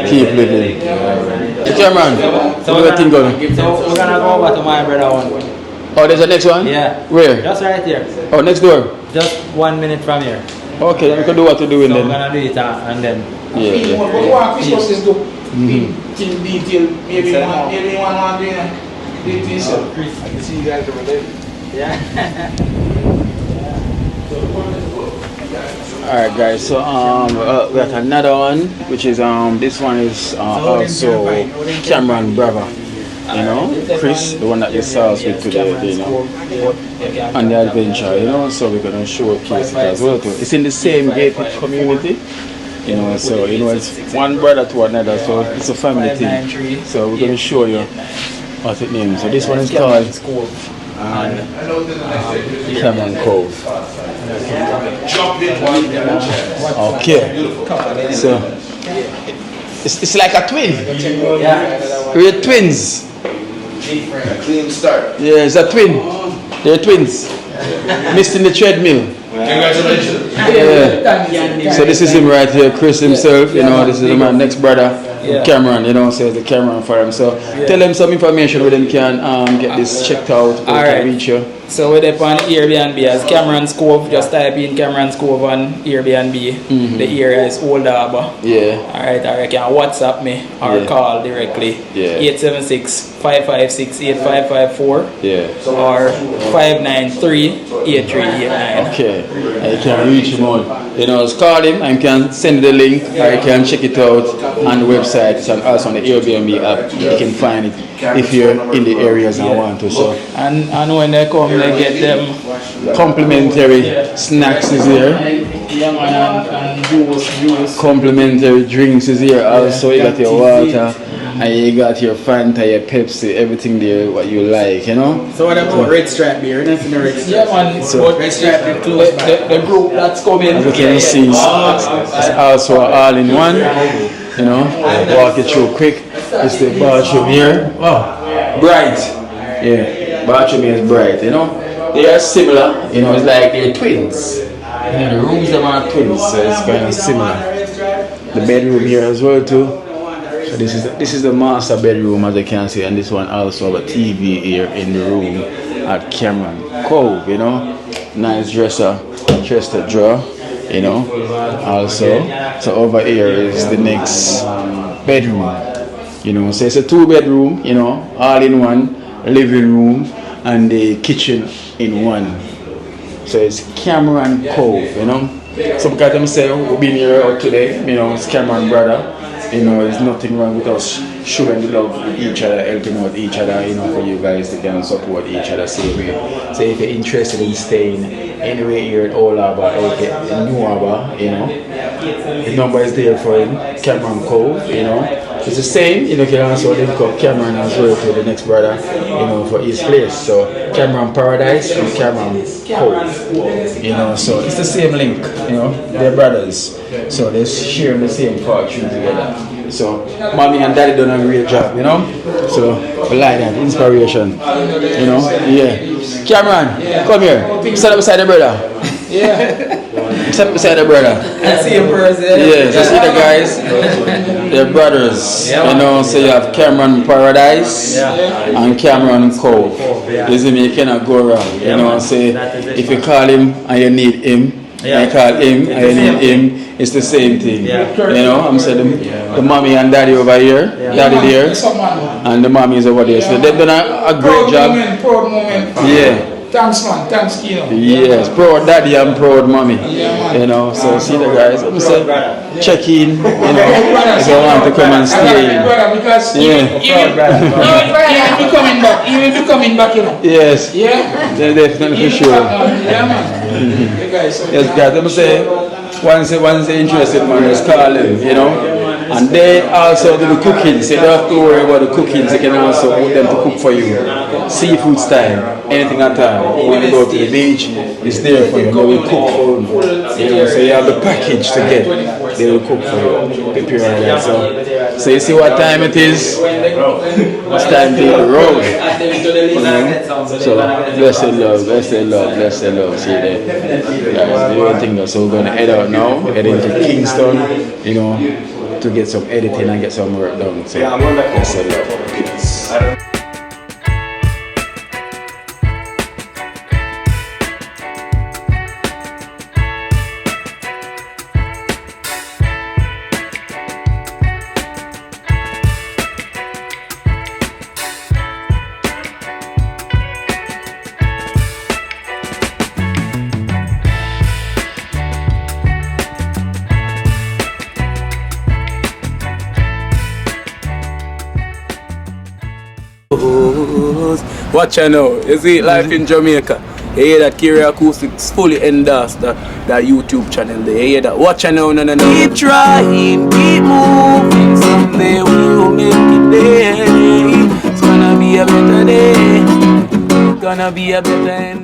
Keep living. Chairman, so what do you think going? So we're gonna go over to my brother one. Oh, there's a next one? Yeah. Where? Just right here. Oh, next door? Just 1 minute from here. Okay, we can do what we're doing So then. we're gonna do it and then. Yeah. What Christmas is do? Team detail, maybe one doing detail. I can see you guys over there. Yeah. Alright guys, so we got another one, which is this one is also Cameron brother, you know, Chris, the one that you saw us with today, you know, on the adventure, you know, so we're gonna showcase it as well too. It's in the same gated community, you know, so you know it's one brother to another, so it's a family thing. So we're gonna show you what it names. So this one is called Cameron Cove. Okay, so it's like a twin. Yeah, we're twins. Clean start. Yeah, it's a twin. They're twins. Missed in the treadmill. Congratulations. Yeah. So this is him right here, Chris himself. You know, this is my next brother, Cameron. You know, so it's the Cameron for him. So tell them some information where them can get this checked out. All right. Reach you. So we're up on Airbnb as Cameron's Cove. Just type in Cameron's Cove on Airbnb. The area is Old Harbour. Yeah. Alright, or you can WhatsApp me or call directly. Yeah. 876-556-8554. Yeah. Or 593-8389. Okay. And you can reach him out. You know, just call him and you can send the link or you can check it out on the website. It's also on the Airbnb app. You can find it if you're in the areas and want to. So and when they come, they get them complimentary snacks is here. Yeah, man, and juice. Complimentary drinks is here also. You got your water and you got your Fanta, your Pepsi, everything there what you like, you know. So what about Red Stripe beer? Nothing Red Stripe. Yeah, man. So Red Stripe close by. The group that's coming. as you can see, it's also all in one. You know, walk it through quick. It's the bathroom here. Oh, bright. Yeah, bathroom is bright. You know, they are similar. You know, it's like they're twins. You know, the rooms are twins, so it's kind of similar. The bedroom here as well too. So this is the master bedroom, as you can see, and this one also have a TV here in the room at Cameron Cove. You know, nice dresser, chest drawer. You know, also, so over here is the next bedroom. You know, so it's a 2-bedroom, you know, all in one, living room and the kitchen in one. So it's Cameron Cove, you know. So because I'm saying we've been here out today, you know, it's Cameron brother. You know, there's nothing wrong with us showing the love with each other, helping out each other, you know, for you guys to can support each other same way. So if you're interested in staying anywhere here in Old Harbour, in New Harbour, you know, the number is there for him, Cameron Cove, you know. It's the same, you know, you can also link up Cameron as well to the next brother, you know, for his place. So Cameron Paradise and Cameron Cove, you know, so it's the same link, you know, they're brothers. So they're sharing the same fortune together. So mommy and daddy done a great job, you know. So we like that, inspiration, you know. Yeah. Cameron, come here. Stand up beside the brother. Yeah. Stand up beside the brother. Same person. Yeah, just see the guys. They're brothers. You know, so you have Cameron Paradise and Cameron Cove. You see me, you cannot go wrong. You know, say if you call him and you need him, I call him and you need him, it's the same thing. You know, I'm saying the mommy and daddy over here, daddy there, and the mommy is over there. So they've done a great job. Proud moment. Yeah. Thanks, man. Thanks, Kino. Yes, proud daddy and proud mommy. You know, so see the guys. I'm saying, check in. You know, if you want to come and stay. Because even if you coming back, you know. Yes. Yeah. Definitely for sure. Yeah, man. Yes, guys. I'm saying, once they're interested, man, just call them. You know. And they also do the cooking, so you don't have to worry about the cooking, so you can also put them to cook for you. Seafood style, anything at all. When you go to the beach, it's there for you. They will cook for you. You know, so you have the package to get. They will cook for you. Prepare that. So you see what time it is? It's time to hit the road. So blessed love, blessed love, blessed love. See there. Guys, the only thing that so we're gonna head out now, head into Kingston, you know, to get some editing and get some work done. So blessed love. Peace. Watch out now. You see life in Jamaica. You hear that Kiri Acoustics fully endorsed that YouTube channel there. You hear that? Watch out now, no. Keep trying, keep moving. Someday we will make it there. It's gonna be a better day. Gonna be a better end.